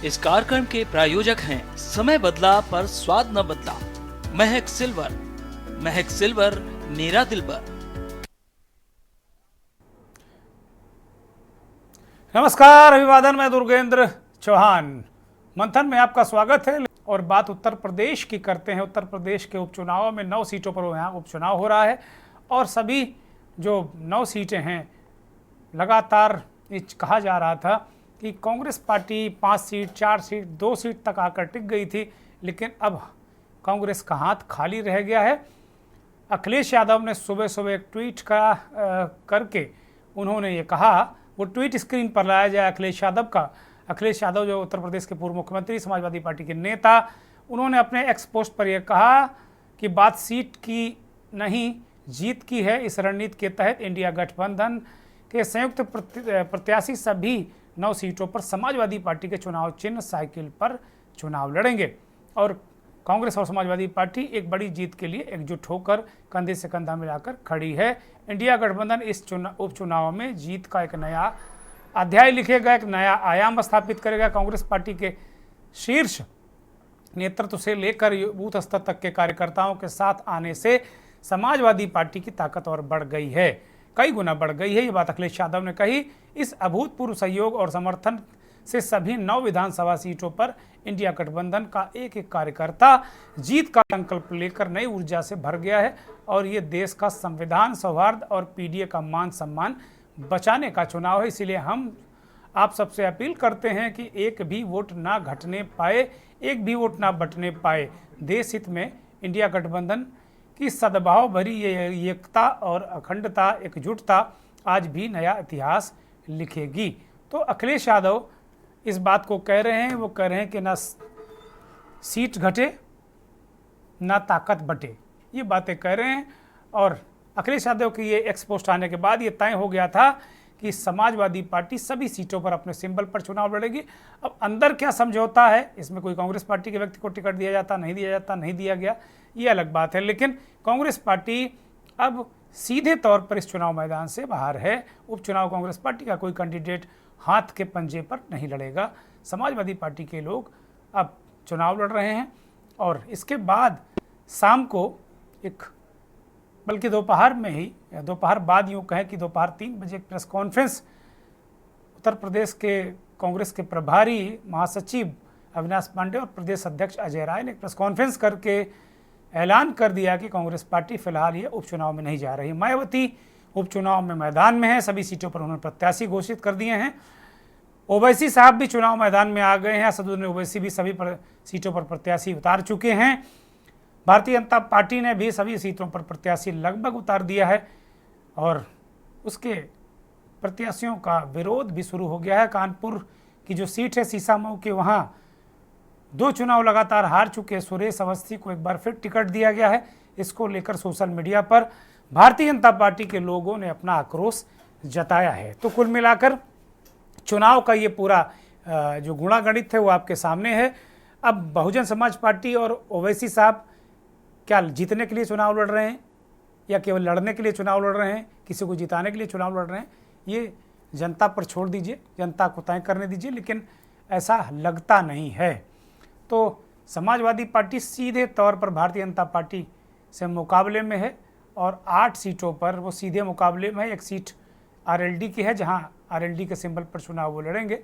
इस कार्यक्रम के प्रायोजक हैं समय बदला पर स्वाद न बदला, महक सिल्वर। महक सिल्वर, मेरा दिलबर। नमस्कार, अभिवादन। मैं दुर्गेंद्र चौहान। मंथन में आपका स्वागत है। और बात उत्तर प्रदेश की करते हैं। उत्तर प्रदेश के उपचुनावों में 9 सीटों पर यहाँ उपचुनाव हो रहा है और सभी जो 9 सीटें हैं, लगातार कहा जा रहा था कि Congress party 5 seat, 4 seat, 2 seat तक आकर टिक गई थी, लेकिन अब कांग्रेस का हाथ खाली रह गया है। अखिलेश यादव ने सुबह सुबह एक ट्वीट करके उन्होंने ये कहा, वो ट्वीट स्क्रीन पर लाया जाए अखिलेश यादव का। अखिलेश यादव जो उत्तर प्रदेश के पूर्व मुख्यमंत्री, समाजवादी पार्टी के नेता, उन्होंने अपने एक्स पोस्ट पर यह कहा कि बात सीट की नहीं, जीत की है। इस रणनीति के तहत इंडिया गठबंधन के संयुक्त प्रत्याशी सभी 9 सीटों पर समाजवादी पार्टी के चुनाव चिन्ह साइकिल पर चुनाव लड़ेंगे और कांग्रेस और समाजवादी पार्टी एक बड़ी जीत के लिए एकजुट होकर कंधे से कंधा मिलाकर खड़ी है। इंडिया गठबंधन इस उपचुनाव में जीत का एक नया अध्याय लिखेगा, एक नया आयाम स्थापित करेगा। कांग्रेस पार्टी के शीर्ष नेतृत्व से लेकर बूथ स्तर तक के कार्यकर्ताओं के साथ आने से समाजवादी पार्टी की ताकत और बढ़ गई है, कई गुना बढ़ गई है। ये बात अखिलेश यादव ने कही। इस अभूतपूर्व सहयोग और समर्थन से सभी 9 विधानसभा सीटों पर इंडिया गठबंधन का एक एक कार्यकर्ता जीत का संकल्प लेकर नई ऊर्जा से भर गया है और ये देश का संविधान, सौहार्द और पीडीए का मान सम्मान बचाने का चुनाव है। इसीलिए हम आप सबसे अपील करते हैं कि एक भी वोट ना घटने पाए, एक भी वोट ना बंटने पाए। देश हित में इंडिया गठबंधन की सद्भाव भरी ये एकता और अखंडता, एकजुटता आज भी नया इतिहास लिखेगी। तो अखिलेश यादव इस बात को कह रहे हैं, वो कह रहे हैं कि ना सीट घटे ना ताकत बटे, ये बातें कह रहे हैं। और अखिलेश यादव की ये एक्स पोस्ट आने के बाद ये तय हो गया था कि समाजवादी पार्टी सभी सीटों पर अपने सिंबल पर चुनाव लड़ेगी। अब अंदर क्या समझौता है, इसमें कोई कांग्रेस पार्टी के व्यक्ति को टिकट दिया जाता, नहीं दिया जाता, नहीं दिया गया, ये अलग बात है। लेकिन कांग्रेस पार्टी अब सीधे तौर पर इस चुनाव मैदान से बाहर है। उपचुनाव कांग्रेस पार्टी का कोई कैंडिडेट हाथ के पंजे पर नहीं लड़ेगा। समाजवादी पार्टी के लोग अब चुनाव लड़ रहे हैं और इसके बाद शाम को बल्कि दोपहर में ही, दोपहर बाद यूँ कहें कि दोपहर 3 बजे प्रेस कॉन्फ्रेंस उत्तर प्रदेश के कांग्रेस के प्रभारी महासचिव अविनाश पांडे और प्रदेश अध्यक्ष अजय राय ने प्रेस कॉन्फ्रेंस करके ऐलान कर दिया कि कांग्रेस पार्टी फिलहाल ये उपचुनाव में नहीं जा रही। मायावती उपचुनाव में मैदान में है, सभी सीटों पर उन्होंने प्रत्याशी घोषित कर दिए हैं। ओवैसी साहब भी चुनाव मैदान में आ गए हैं। असदुद्दीन ओवैसी भी सभी सीटों पर प्रत्याशी उतार चुके हैं। भारतीय जनता पार्टी ने भी सभी सीटों पर प्रत्याशी लगभग उतार दिया है और उसके प्रत्याशियों का विरोध भी शुरू हो गया है। कानपुर की जो सीट है सीसामऊ की, वहाँ 2 चुनाव लगातार हार चुके सुरेश अवस्थी को एक बार फिर टिकट दिया गया है। इसको लेकर सोशल मीडिया पर भारतीय जनता पार्टी के लोगों ने अपना आक्रोश जताया है। तो कुल मिलाकर चुनाव का ये पूरा जो गुणागणित है वो आपके सामने है। अब बहुजन समाज पार्टी और ओवैसी साहब क्या जीतने के लिए चुनाव लड़ रहे हैं या केवल लड़ने के लिए चुनाव लड़ रहे हैं, किसी को जिताने के लिए चुनाव लड़ रहे हैं, ये जनता पर छोड़ दीजिए, जनता को तय करने दीजिए। लेकिन ऐसा लगता नहीं है। तो समाजवादी पार्टी सीधे तौर पर भारतीय जनता पार्टी से मुकाबले में है और 8 सीटों पर वो सीधे मुकाबले में है। एक सीट आरएलडी की है, जहाँ आरएलडी के सिंबल पर चुनाव वो लड़ेंगे।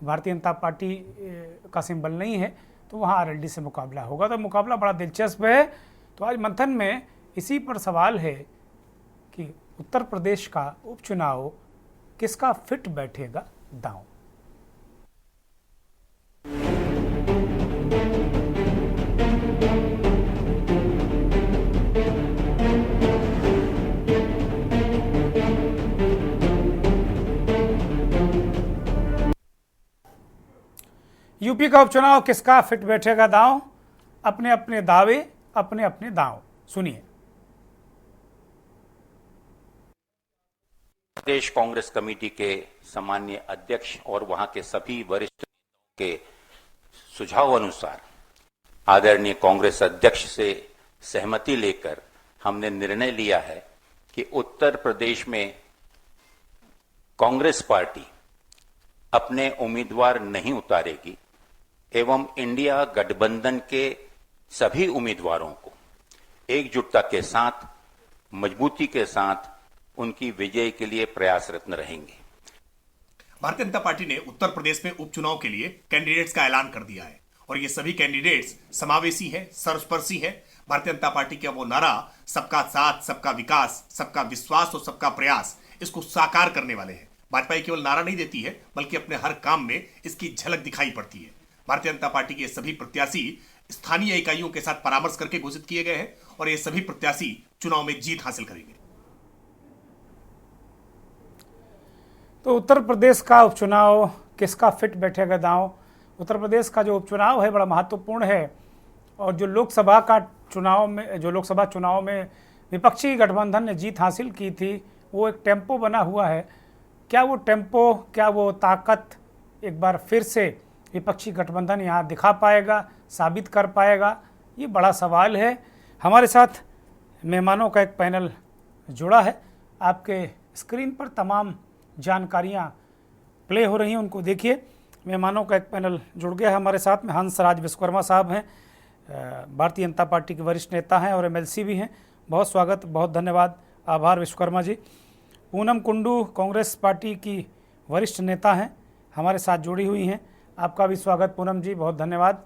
भारतीय जनता पार्टी का सिंबल नहीं है तो वहाँ आरएलडी से मुकाबला होगा। तो मुकाबला बड़ा दिलचस्प है। तो आज मंथन में इसी पर सवाल है कि उत्तर प्रदेश का उपचुनाव किसका फिट बैठेगा दांव। यूपी का उपचुनाव किसका फिट बैठेगा दांव, अपने अपने दावे, अपने अपने दांव। सुनिए। प्रदेश कांग्रेस कमेटी के सम्माननीय अध्यक्ष और वहां के सभी वरिष्ठ के सुझाव अनुसार आदरणीय कांग्रेस अध्यक्ष से सहमति लेकर हमने निर्णय लिया है कि उत्तर प्रदेश में कांग्रेस पार्टी अपने उम्मीदवार नहीं उतारेगी, एवं इंडिया गठबंधन के सभी उम्मीदवारों को एकजुटता के साथ, मजबूती के साथ उनकी विजय के लिए प्रयासरत रहेंगे। भारतीय जनता पार्टी ने उत्तर प्रदेश में उपचुनाव के लिए कैंडिडेट्स का ऐलान कर दिया है और ये सभी कैंडिडेट्स समावेशी हैं, सर्वस्पर्शी हैं। भारतीय जनता पार्टी का वो नारा सबका साथ, सबका विकास, सबका विश्वास और सबका प्रयास, इसको साकार करने वाले हैं। भाजपा केवल नारा नहीं देती है बल्कि अपने हर काम में इसकी झलक दिखाई पड़ती है। भारतीय जनता पार्टी के सभी प्रत्याशी स्थानीय इकाइयों के साथ परामर्श करके घोषित किए गए हैं और ये सभी प्रत्याशी चुनाव में जीत हासिल करेंगे। तो उत्तर प्रदेश का उपचुनाव किसका फिट बैठेगा दांव? उत्तर प्रदेश का जो उपचुनाव है बड़ा महत्वपूर्ण है और जो लोकसभा चुनाव में विपक्षी गठबंधन ने जीत हासिल की थी, वो एक टेम्पो बना हुआ है। क्या वो टेम्पो, क्या वो ताकत एक बार फिर से विपक्षी गठबंधन यहाँ दिखा पाएगा, साबित कर पाएगा? ये बड़ा सवाल है। हमारे साथ मेहमानों का एक पैनल जुड़ा है। आपके स्क्रीन पर तमाम जानकारियाँ प्ले हो रही हैं, उनको देखिए। मेहमानों का एक पैनल जुड़ गया है हमारे साथ में। हंसराज विश्वकर्मा साहब हैं, भारतीय जनता पार्टी के वरिष्ठ नेता हैं और एमएलसी भी हैं। बहुत स्वागत, बहुत धन्यवाद, आभार विश्वकर्मा जी। पूनम कुंडू कांग्रेस पार्टी की वरिष्ठ नेता हैं, हमारे साथ जुड़ी हुई हैं। आपका भी स्वागत पूनम जी, बहुत धन्यवाद।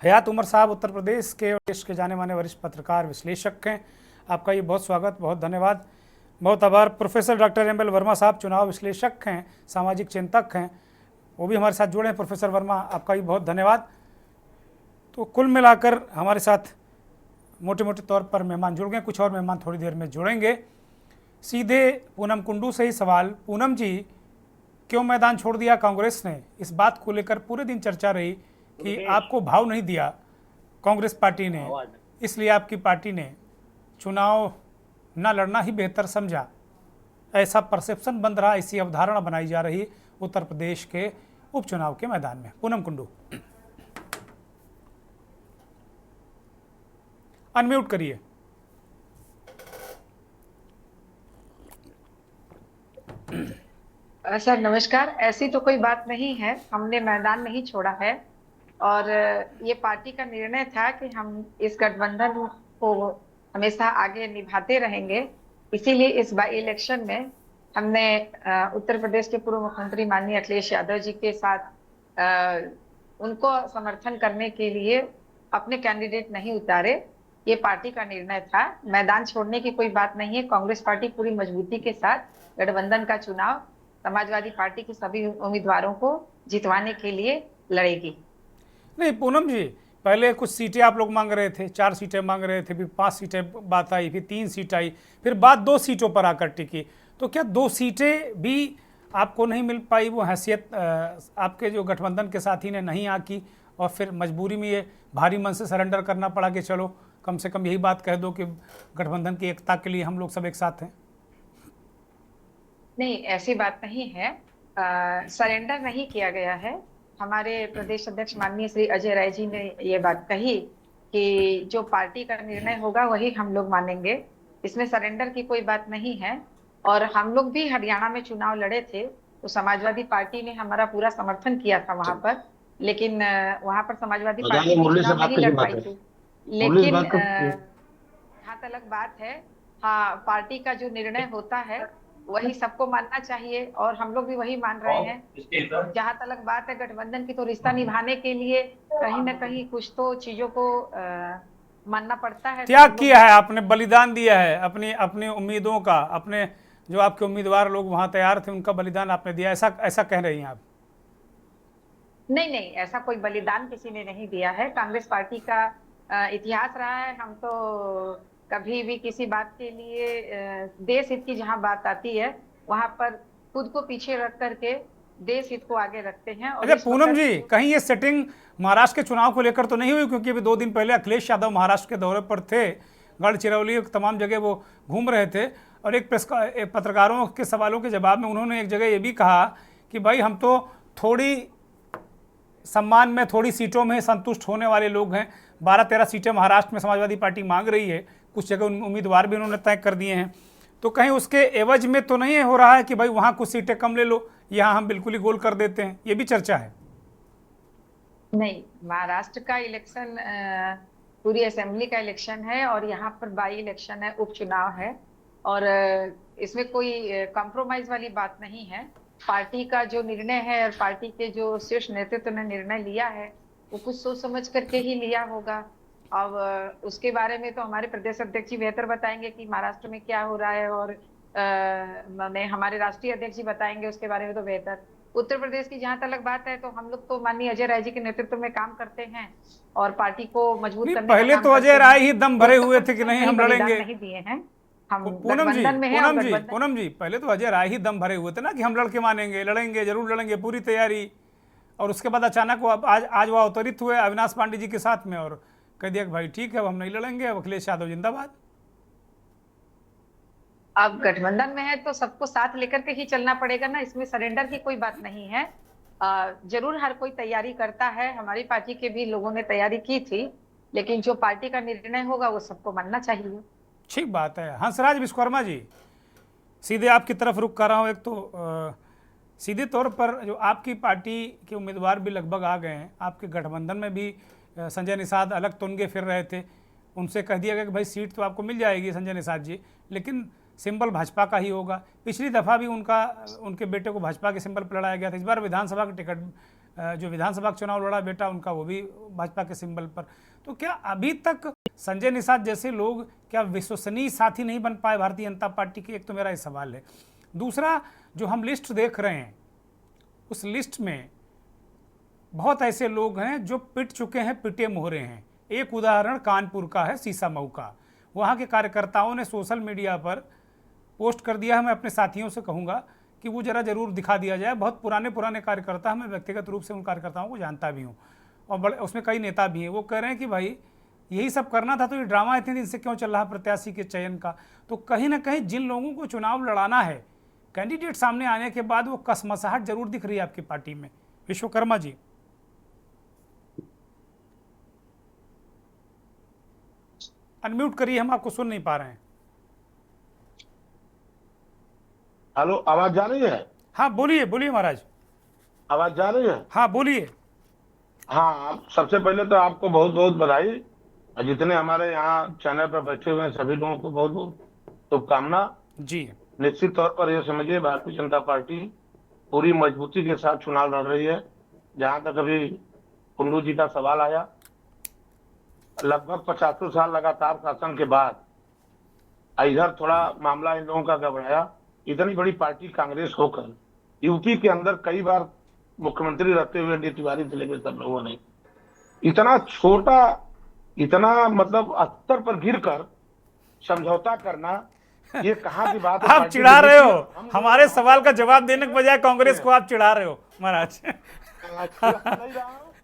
हयात उमर साहब उत्तर प्रदेश के और देश के जाने माने वरिष्ठ पत्रकार विश्लेषक हैं, आपका ये बहुत स्वागत, बहुत धन्यवाद, बहुत आभार। Professor doctor M L. वर्मा साहब चुनाव विश्लेषक हैं, सामाजिक चिंतक हैं, वो भी हमारे साथ जुड़े हैं। प्रोफेसर वर्मा, आपका भी बहुत धन्यवाद। तो कुल मिलाकर हमारे साथ मोटे मोटे तौर पर मेहमान जुड़ गए, कुछ और मेहमान थोड़ी देर में जुड़ेंगे। सीधे पूनम कुंडू से ही सवाल। पूनम जी, क्यों मैदान छोड़ दिया कांग्रेस ने? इस बात को लेकर पूरे दिन चर्चा रही कि आपको भाव नहीं दिया कांग्रेस पार्टी ने, इसलिए आपकी पार्टी ने चुनाव ना लड़ना ही बेहतर समझा, ऐसा परसेप्शन बन रहा, ऐसी अवधारणा बनाई जा रही उत्तर प्रदेश के उपचुनाव के मैदान में। पूनम कुंडू, अनम्यूट करिए। सर नमस्कार। ऐसी तो कोई बात नहीं है, हमने मैदान नहीं छोड़ा है और ये पार्टी का निर्णय था कि हम इस गठबंधन को हमेशा आगे निभाते रहेंगे। इसीलिए इस बाई इलेक्शन में हमने उत्तर प्रदेश के पूर्व मुख्यमंत्री माननीय अखिलेश यादव जी के साथ उनको समर्थन करने के लिए अपने कैंडिडेट नहीं उतारे। ये पार्टी का निर्णय था, मैदान छोड़ने की कोई बात नहीं है। कांग्रेस पार्टी पूरी मजबूती के साथ गठबंधन का चुनाव समाजवादी पार्टी के सभी उम्मीदवारों को जितवाने के लिए लड़ेगी। नहीं पूनम जी, पहले कुछ सीटें आप लोग मांग रहे थे, 4 सीटें मांग रहे थे, फिर 5 सीटें बात आई, फिर 3 सीट आई, फिर बात 2 सीटों पर आकर टिकी। तो क्या 2 सीटें भी आपको नहीं मिल पाई? वो हैसियत आपके जो गठबंधन के साथी ने नहीं आकी और फिर मजबूरी में ये भारी मन से सरेंडर करना पड़ा कि चलो कम से कम यही बात कह दो कि गठबंधन की एकता के लिए हम लोग सब एक साथ हैं? नहीं, ऐसी बात नहीं है। सरेंडर नहीं किया गया है। हमारे प्रदेश अध्यक्ष माननीय श्री अजय राय जी ने ये बात कही कि जो पार्टी का निर्णय होगा वही हम लोग मानेंगे, इसमें सरेंडर की कोई बात नहीं है। और हम लोग भी हरियाणा में चुनाव लड़े थे तो समाजवादी पार्टी ने हमारा पूरा समर्थन किया था वहां पर, लेकिन वहां पर समाजवादी पार्टी चुनाव नहीं लड़ पाई थी। लेकिन जहाँ तक बात है, हाँ, पार्टी का जो निर्णय होता है वही सबको मानना चाहिए और हम लोग भी वही मान रहे हैं। जहाँ तक बात है गठबंधन की, तो रिश्ता निभाने के लिए कहीं ना कहीं कुछ तो चीजों को मानना पड़ता है। त्याग किया है आपने, बलिदान दिया है अपनी अपनी उम्मीदों का, अपने जो आपके उम्मीदवार लोग वहां तैयार थे उनका बलिदान आपने दिया, ऐसा कह रही हैं आप? नहीं नहीं, ऐसा कोई बलिदान किसी ने नहीं दिया है। कांग्रेस पार्टी का इतिहास रहा है, हम तो कभी भी किसी बात के लिए देश हित की जहां बात आती है वहां पर खुद को पीछे रख करके देश हित को आगे रखते हैं। और अच्छा पूनम जी, कहीं ये सेटिंग महाराष्ट्र के चुनाव को लेकर तो नहीं हुई? क्योंकि अभी 2 दिन पहले अखिलेश यादव महाराष्ट्र के दौरे पर थे, गढ़चिरौली तमाम जगह वो घूम रहे थे और एक पत्रकारों के सवालों के जवाब में उन्होंने एक जगह ये भी कहा कि भाई हम तो थोड़ी सम्मान में, थोड़ी सीटों में संतुष्ट होने वाले लोग हैं। 12-13 सीटें महाराष्ट्र में समाजवादी पार्टी मांग रही है, कुछ जगह उम्मीदवार भी उन्होंने तय कर दिए हैं। तो कहीं उसके एवज में तो नहीं हो रहा है कि भाई वहाँ कुछ सीटें कम ले लो, यहाँ हम बिल्कुल ही गोल कर देते हैं? ये भी चर्चा है। नहीं, महाराष्ट्र का इलेक्शन पूरी असेंबली का इलेक्शन है और यहाँ पर बाई इलेक्शन है, उपचुनाव है। और इसमें कोई कॉम्प्रोमाइज वाली बात नहीं है। पार्टी का जो निर्णय है और पार्टी के जो शीर्ष नेतृत्व ने निर्णय लिया है वो कुछ सोच समझ करके ही लिया होगा। अब उसके बारे में तो हमारे प्रदेश अध्यक्ष जी बेहतर बताएंगे कि महाराष्ट्र में क्या हो रहा है, और माने हमारे राष्ट्रीय अध्यक्ष जी बताएंगे उसके बारे में तो बेहतर। उत्तर प्रदेश की जहां तक बात है तो हम लोग तो माननीय अजय राय जी के नेतृत्व में काम करते हैं और पार्टी को मजबूत नहीं, करने का पहले काम तो करते अजय हैं। राय ही दम भरे हुए थे कि नहीं हम बलिदान लड़ेंगे। नहीं दिए हैं, हम पूनम जी, गठबंधन में हैं और पूनम जी, गठबंधन। पूनम जी, पहले तो अजय राय ही दम भरे हुए थे ना कि हम लड़के मानेंगे, लड़ेंगे, जरूर लड़ेंगे, पूरी तैयारी। और उसके बाद अचानक वो आज वो अवतरित हुए अविनाश पांडे जी के साथ में और कह दिया कि भाई ठीक है अब हम नहीं लड़ेंगे, अब अखिलेश यादव जिंदाबाद। अब गठबंधन में है तो सबको साथ लेकर के ही चलना पड़ेगा ना, इसमें सरेंडर की कोई बात नहीं है। जरूर हर कोई तैयारी करता है, हमारी पार्टी के भी लोगों ने तैयारी की थी, लेकिन जो पार्टी का निर्णय होगा वो सबको मानना चाहिए। ठीक बात है। हंसराज विश्वकर्मा जी, सीधे आपकी तरफ रुख कर रहा हूँ। एक तो सीधे तौर पर जो आपकी पार्टी के उम्मीदवार भी लगभग आ गए हैं, आपके गठबंधन में भी संजय निषाद अलग तुनगे फिर रहे थे, उनसे कह दिया गया कि भाई सीट तो आपको मिल जाएगी संजय निषाद जी, लेकिन सिंबल भाजपा का ही होगा। पिछली दफ़ा भी उनके बेटे को भाजपा के सिंबल पर लड़ाया गया था। इस बार विधानसभा का टिकट, जो विधानसभा का चुनाव लड़ा बेटा उनका, वो भी भाजपा के सिंबल पर। तो क्या अभी तक संजय निषाद जैसे लोग क्या विश्वसनीय साथी नहीं बन पाए भारतीय जनता पार्टी के? एक तो मेरा ये सवाल है। दूसरा, जो हम लिस्ट देख रहे हैं उस लिस्ट में बहुत ऐसे लोग हैं जो पिट चुके हैं, पिटे मोहरे हैं। एक उदाहरण कानपुर का है, सीसामऊ का। वहाँ के कार्यकर्ताओं ने सोशल मीडिया पर पोस्ट कर दिया है। मैं अपने साथियों से कहूँगा कि वो जरा जरूर दिखा दिया जाए। बहुत पुराने कार्यकर्ता, मैं व्यक्तिगत रूप से उन कार्यकर्ताओं को जानता भी हूँ और बड़े उसमें कई नेता भी हैं। वो कह रहे हैं कि भाई यही सब करना था तो ये ड्रामा इतने दिन से क्यों चल रहा प्रत्याशी के चयन का? तो कहीं ना कहीं जिन लोगों को चुनाव लड़ाना है, कैंडिडेट सामने आने के बाद वो कसमसाहट जरूर दिख रही है आपकी पार्टी में। विश्वकर्मा जी, अनम्यूट करिए, हम आपको सुन नहीं पा रहे हैं। हेलो, आवाज जा रही है? हाँ बोलिए, बोलिए महाराज। आवाज जा रही है? हाँ बोलिए। हाँ, सबसे पहले तो आपको बहुत बहुत बधाई, और जितने हमारे यहाँ चैनल पर बैठे हुए हैं सभी लोगों को बहुत बहुत शुभकामना जी। निश्चित तौर पर यह समझिए भारतीय जनता पार्टी पूरी मजबूती के साथ चुनाव लड़ रही है। जहां तक अभी कुल्लू जी का सवाल आया, लगभग 85 साल लगातार शासन के बाद इधर थोड़ा मामला इन लोगों का गड़बड़ाया। इतनी बड़ी पार्टी कांग्रेस होकर यूपी के अंदर कई बार मुख्यमंत्री रहते हुए डी तिवारी से लेकर सब लोगों ने इतना छोटा, इतना मतलब स्तर पर गिरकर समझौता करना, ये कहाँ की बात है? आप चिढ़ा रहे हो, हमारे सवाल का जवाब देने के बजाय कांग्रेस को आप चिढ़ा रहे हो महाराज।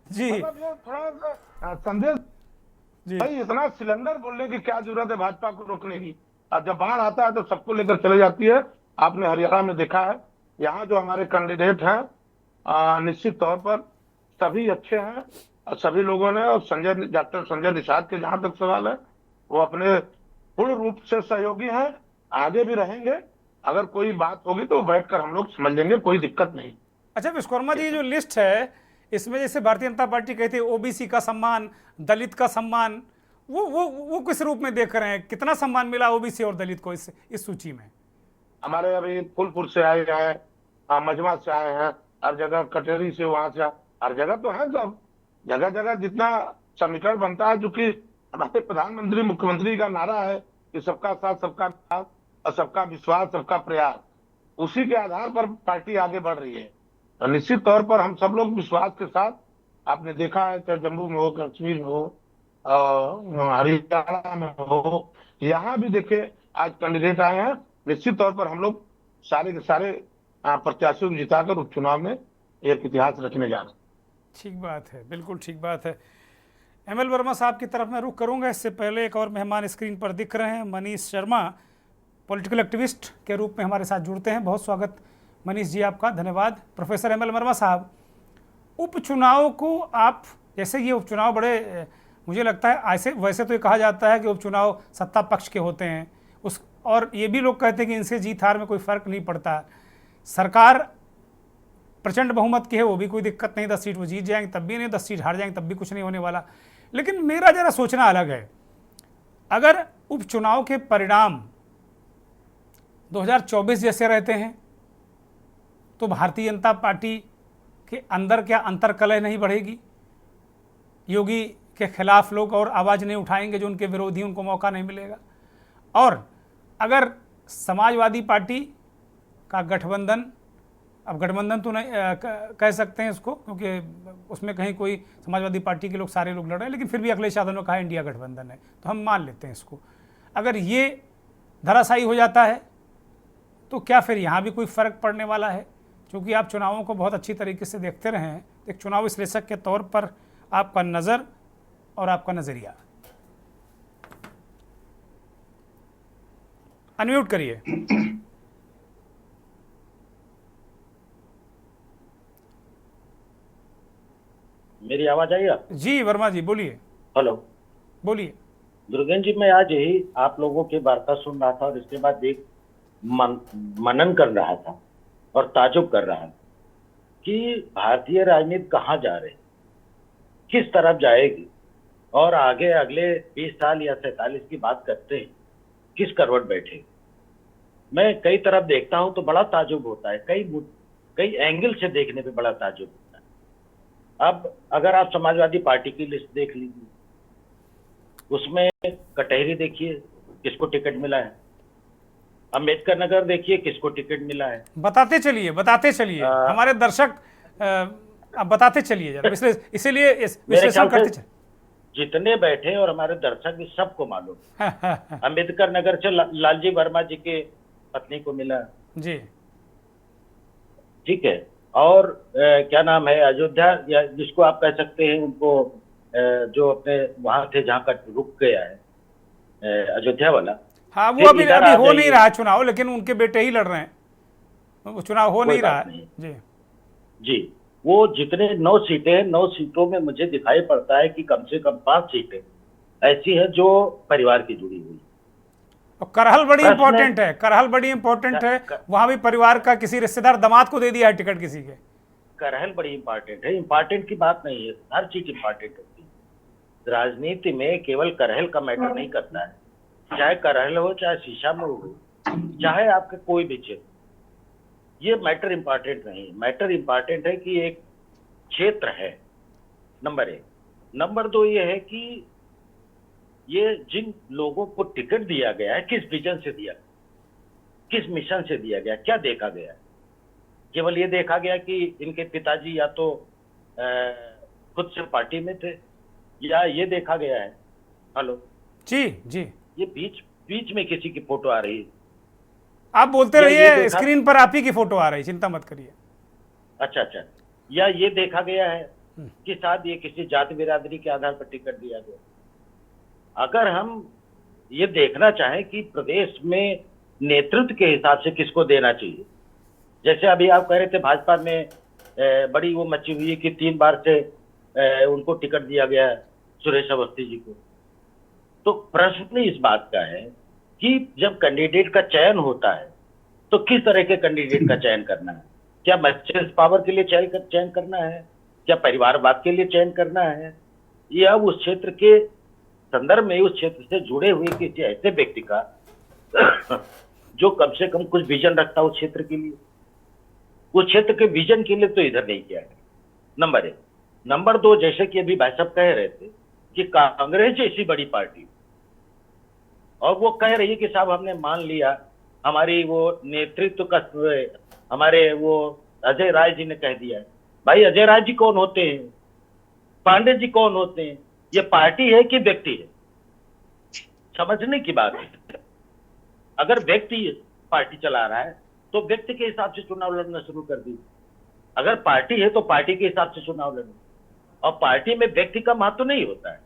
जी मतलब ये थोड़ा संदेश जी। भाई, इतना सिलेंडर बोलने की क्या जरूरत है भाजपा को रोकने की? और जब बाढ़ आता है तो सबको लेकर चले जाती है। आपने हरियाणा में देखा है, यहाँ जो हमारे कैंडिडेट हैं निश्चित तौर पर सभी अच्छे हैं और सभी लोगों ने, और डॉक्टर संजय निषाद के जहां तक सवाल है, वो अपने पूर्ण रूप से सहयोगी हैं, आगे भी रहेंगे। अगर कोई बात होगी तो बैठकर हम लोग समझ लेंगे, कोई दिक्कत नहीं। अच्छा विश्वकर्मा जी, जो लिस्ट है इसमें जैसे भारतीय जनता पार्टी कहती है ओबीसी का सम्मान, दलित का सम्मान, वो किस रूप में देख रहे हैं? कितना सम्मान मिला ओबीसी और दलित को इस सूची में? हमारे अभी फूलपुर से आए हैं, मजमा से आए हैं, हर जगह कटेरी से, वहां से, हर जगह तो है सब जगह जगह जितना समीकरण बनता है, जो कि हमारे प्रधानमंत्री मुख्यमंत्री का नारा है कि सबका साथ, सबका विकास और सबका विश्वास, सबका प्रयास, उसी के आधार पर पार्टी आगे बढ़ रही है। तो निश्चित तौर पर हम सब लोग विश्वास के साथ, आपने देखा है चाहे जम्मू में हो, कश्मीर में हो, हरियाणा में हो, यहाँ भी देखिए आज कैंडिडेट आए हैं। निश्चित तौर पर हम लोग सारे के सारे प्रत्याशियों को जिताकर उपचुनाव में एक इतिहास रचने जा रहे हैं। ठीक बात है, बिल्कुल ठीक बात है। एमएल वर्मा साहब की तरफ मैं रुख करूंगा। इससे पहले एक और मेहमान स्क्रीन पर दिख रहे हैं, मनीष शर्मा, पॉलिटिकल एक्टिविस्ट के रूप में हमारे साथ जुड़ते हैं। बहुत स्वागत मनीष जी आपका, धन्यवाद। प्रोफेसर एमएल वर्मा साहब, उपचुनाव को आप, जैसे ये उपचुनाव बड़े, मुझे लगता है ऐसे वैसे तो ये कहा जाता है कि उपचुनाव सत्ता पक्ष के होते हैं, और ये भी लोग कहते हैं कि इनसे जीत हार में कोई फर्क नहीं पड़ता। सरकार प्रचंड बहुमत की है वो भी कोई दिक्कत नहीं, 10 सीट वो जीत जाएंगे तब भी नहीं, 10 सीट हार जाएंगे तब भी कुछ नहीं होने वाला। लेकिन मेरा जरा सोचना अलग है। अगर उपचुनाव के परिणाम 2024 जैसे रहते हैं तो भारतीय जनता पार्टी के अंदर क्या अंतर्कलह नहीं बढ़ेगी? योगी के खिलाफ लोग और आवाज़ नहीं उठाएंगे, जो उनके विरोधी उनको मौका नहीं मिलेगा। और अगर समाजवादी पार्टी का गठबंधन, अब गठबंधन तो नहीं कह सकते हैं इसको, क्योंकि उसमें कहीं कोई समाजवादी पार्टी के लोग सारे लोग लड़ रहे हैं, लेकिन फिर भी अखिलेश यादव ने कहा इंडिया गठबंधन है, तो हम मान लेते हैं इसको। अगर ये धराशायी हो जाता है तो क्या फिर यहाँ भी कोई फ़र्क पड़ने वाला है? क्योंकि आप चुनावों को बहुत अच्छी तरीके से देखते रहे हैं, एक चुनाव विश्लेषक के तौर पर आपका नज़र और आपका नज़रिया। अनम्यूट करिए। मेरी आवाज आई आप? जी वर्मा जी बोलिए। हेलो, बोलिए। दुर्गेन जी, मैं आज यही आप लोगों की वार्ता सुन रहा था और इसके बाद एक मनन कर रहा था और ताजुब कर रहा था कि भारतीय राजनीति कहाँ जा रही, किस तरफ जाएगी, और आगे अगले 20 साल या 47 की बात करते हैं, किस करवट बैठे। मैं कई तरफ देखता हूं तो बड़ा ताजुब होता है, कई एंगल से देखने पे बड़ा ताजुब होता है। अब अगर आप समाजवादी पार्टी की लिस्ट देख लीजिए, उसमें कटहरी देखिए किसको टिकट मिला है, अम्बेडकर नगर देखिए किसको टिकट मिला है। बताते चलिए हमारे दर्शक अब बताते चलिए जरा, इसीलिए विश्लेषण करते चलिए। जितने बैठे और हमारे दर्शक भी सबको मालूम अम्बेडकर नगर से लालजी वर्मा जी के पत्नी को मिला जी, ठीक है। और क्या नाम है, अयोध्या या जिसको आप कह सकते हैं उनको, जो अपने वहां थे जहां का रुक गया है अयोध्या वाला, हाँ वो अभी हो नहीं रहा चुनाव, लेकिन उनके बेटे ही लड़ रहे हैं, वो चुनाव हो नहीं रहा है जी। जी, वो जितने 9 सीटें हैं, 9 सीटों में मुझे दिखाई पड़ता है कि कम से कम 5 सीटें ऐसी है जो परिवार की जुड़ी हुई। और करहल बड़ी इंपॉर्टेंट है, वहां भी परिवार का किसी रिश्तेदार दामाद को दे दिया है टिकट किसी के। करहल बड़ी इंपॉर्टेंट है, इंपॉर्टेंट की बात नहीं है, हर चीज इंपॉर्टेंट होती है। राजनीति में केवल करहल का मैटर नहीं करता है, चाहे करहल हो, चाहे शीशम हो, चाहे आपके कोई भी क्षेत्र, ये मैटर इंपॉर्टेंट नहीं। मैटर इंपॉर्टेंट है कि एक क्षेत्र है, नंबर 1। नंबर 2 ये है कि ये जिन लोगों को टिकट दिया गया है, किस विजन से दिया, किस मिशन से दिया गया, क्या देखा गया है। केवल ये देखा गया कि इनके पिताजी या तो खुद से पार्टी में थे, या ये देखा गया है, हेलो जी जी, ये बीच में किसी की फोटो आ रही है, आप बोलते रहिए, स्क्रीन पर आप ही की फोटो आ रही, चिंता मत करिए। अच्छा, या ये देखा गया है कि शायद ये किसी जाति बिरादरी के आधार पर टिकट दिया गया। अगर हम ये देखना चाहें कि प्रदेश में नेतृत्व के हिसाब से किसको देना चाहिए, जैसे अभी आप कह रहे थे भाजपा में बड़ी वो मची हुई है कि 3 बार से उनको टिकट दिया गया है सुरेश अवस्थी जी को, तो प्रश्न इस बात का है कि जब कैंडिडेट का चयन होता है तो किस तरह के कैंडिडेट का चयन करना है। क्या मैसेज पावर के लिए चयन करना है, क्या परिवारवाद के लिए चयन करना है, या उस क्षेत्र के संदर्भ में उस क्षेत्र से जुड़े हुए किसी ऐसे व्यक्ति का जो कम से कम कुछ विजन रखता है उस क्षेत्र के लिए। उस क्षेत्र के विजन के लिए तो इधर नहीं किया है, नंबर 1। नंबर 2, जैसे कि अभी भाई साहब कह रहे थे कि कांग्रेस जैसी बड़ी पार्टी, और वो कह रही है कि साहब हमने मान लिया, हमारी वो नेतृत्व का, हमारे वो अजय राय जी ने कह दिया है। भाई अजय राय जी कौन होते हैं, पांडे जी कौन होते हैं, ये पार्टी है कि व्यक्ति है, समझने की बात है। अगर व्यक्ति पार्टी चला रहा है तो व्यक्ति के हिसाब से चुनाव लड़ना शुरू कर दीजिए, अगर पार्टी है तो पार्टी के हिसाब से चुनाव लड़ना। और पार्टी में व्यक्ति का महत्व नहीं होता है,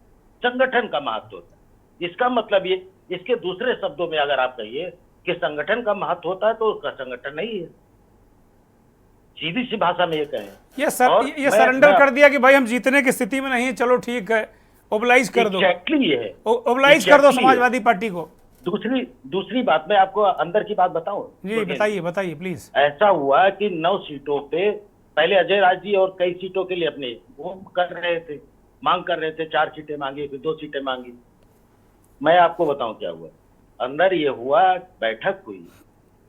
संगठन का महत्व होता है। इसका मतलब ये, इसके दूसरे शब्दों में अगर आप कहिए कि संगठन का महत्व होता है तो उसका संगठन नहीं है, सीधी सी भाषा में ये कहें। ये सरेंडर कर दिया कि भाई हम जीतने की स्थिति में नहीं है, चलो ठीक है, ओबलाइज कर दो। एग्जैक्टली है, ओबलाइज कर दो समाजवादी पार्टी को। दूसरी बात मैं आपको अंदर की बात बताऊं? जी बताइए प्लीज। ऐसा हुआ कि 9 सीटों पे पहले अजय राज जी और कई सीटों के लिए अपने वो कर रहे थे, मांग कर रहे थे, 4 सीटें मांगी, फिर 2 सीटें मांगी। मैं आपको बताऊं क्या हुआ। अंदर ये हुआ, बैठक हुई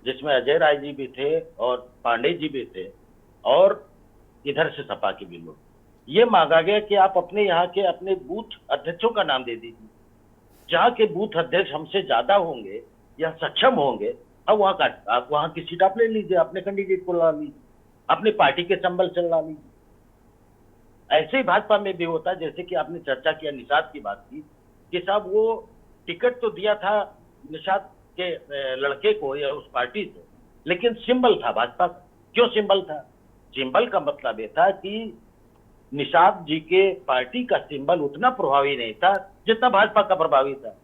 जिसमें अजय राय जी भी थे और पांडे जी भी थे और इधर से सपा के भी लोग। ये मांगा गया कि आप अपने यहाँ के अपने बूथ अध्यक्षों का नाम दे दीजिए, जहाँ के बूथ अध्यक्ष हमसे ज्यादा होंगे या सक्षम होंगे, अब वहां की सीट आप ले लीजिए, अपने कैंडिडेट को ला लीजिए, अपनी पार्टी के संबल से ला लीजिए। ऐसे ही भाजपा में भी होता है, जैसे कि आपने चर्चा किया निषाद की बात की कि साहब वो टिकट तो दिया था निषाद के लड़के को या उस पार्टी से, लेकिन सिंबल था भाजपा का। क्यों सिंबल था? सिंबल का मतलब ये था कि निषाद जी के पार्टी का सिंबल उतना प्रभावी नहीं था जितना भाजपा का प्रभावी था,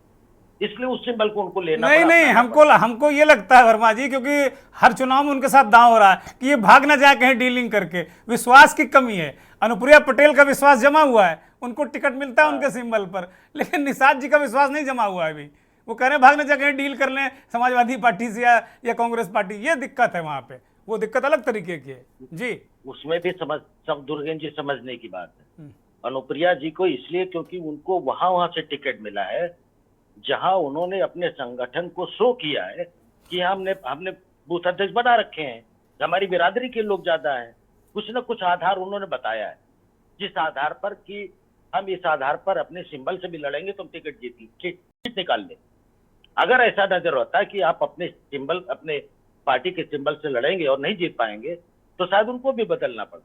इसलिए उस सिंबल को उनको लेना नहीं पड़ा। नहीं, हमको ये लगता है वर्मा जी, क्योंकि हर चुनाव में उनके साथ दांव हो रहा है कि ये भाग ना जाए कहीं डीलिंग करके। विश्वास की कमी है। अनुप्रिया पटेल का विश्वास जमा हुआ है, उनको टिकट मिलता है उनके सिंबल पर, लेकिन निषाद जी का विश्वास नहीं जमा हुआ है अभी। वो कह रहे हैं भाग ना जाए कहीं डील कर लें समाजवादी पार्टी से या कांग्रेस पार्टी। ये दिक्कत है वहां पे, वो दिक्कत अलग तरीके की है जी। उसमें भी सब दुर्गेन जी समझने की बात है। अनुप्रिया जी को इसलिए क्योंकि उनको वहां से टिकट मिला है जहां उन्होंने अपने संगठन को शो किया है कि हमने बूथ अध्यक्ष बना रखे हैं, हमारी बिरादरी के लोग ज्यादा हैं। कुछ न कुछ आधार उन्होंने बताया है, जिस आधार पर कि हम इस आधार पर अपने सिंबल से भी लड़ेंगे तो हम टिकट सीट निकाल लें। अगर ऐसा नजर होता है कि आप अपने सिंबल, अपने पार्टी के सिंबल से लड़ेंगे और नहीं जीत पाएंगे तो शायद उनको भी बदलना पड़े।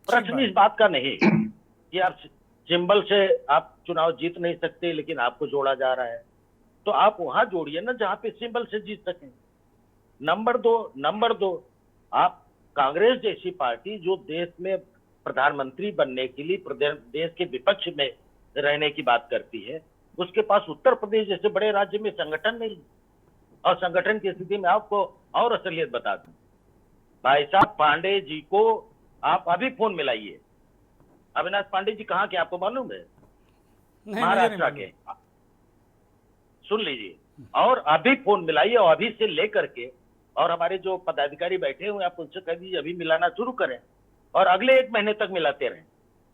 प्रश्न इस बात का नहीं कि आप सिंबल से आप चुनाव जीत नहीं सकते, लेकिन आपको जोड़ा जा रहा है तो आप वहां जोड़िए ना जहां पे सिंबल से जीत सकें। नंबर दो, आप कांग्रेस जैसी पार्टी जो देश में प्रधानमंत्री बनने के लिए देश के विपक्ष में रहने की बात करती है, उसके पास उत्तर प्रदेश जैसे बड़े राज्य में संगठन नहीं। और संगठन की स्थिति में आपको और असलियत बता दूं, भाई साहब पांडे जी को आप अभी फोन मिलाइए। अविनाश पांडे जी कहाँ के आपको मालूम है? महाराष्ट्र के। सुन लीजिए, और अभी फोन मिलाइए और अभी से लेकर के, और हमारे जो पदाधिकारी बैठे हुए आप उनसे कह दीजिए अभी मिलाना शुरू करें और अगले 1 महीने तक मिलाते रहें।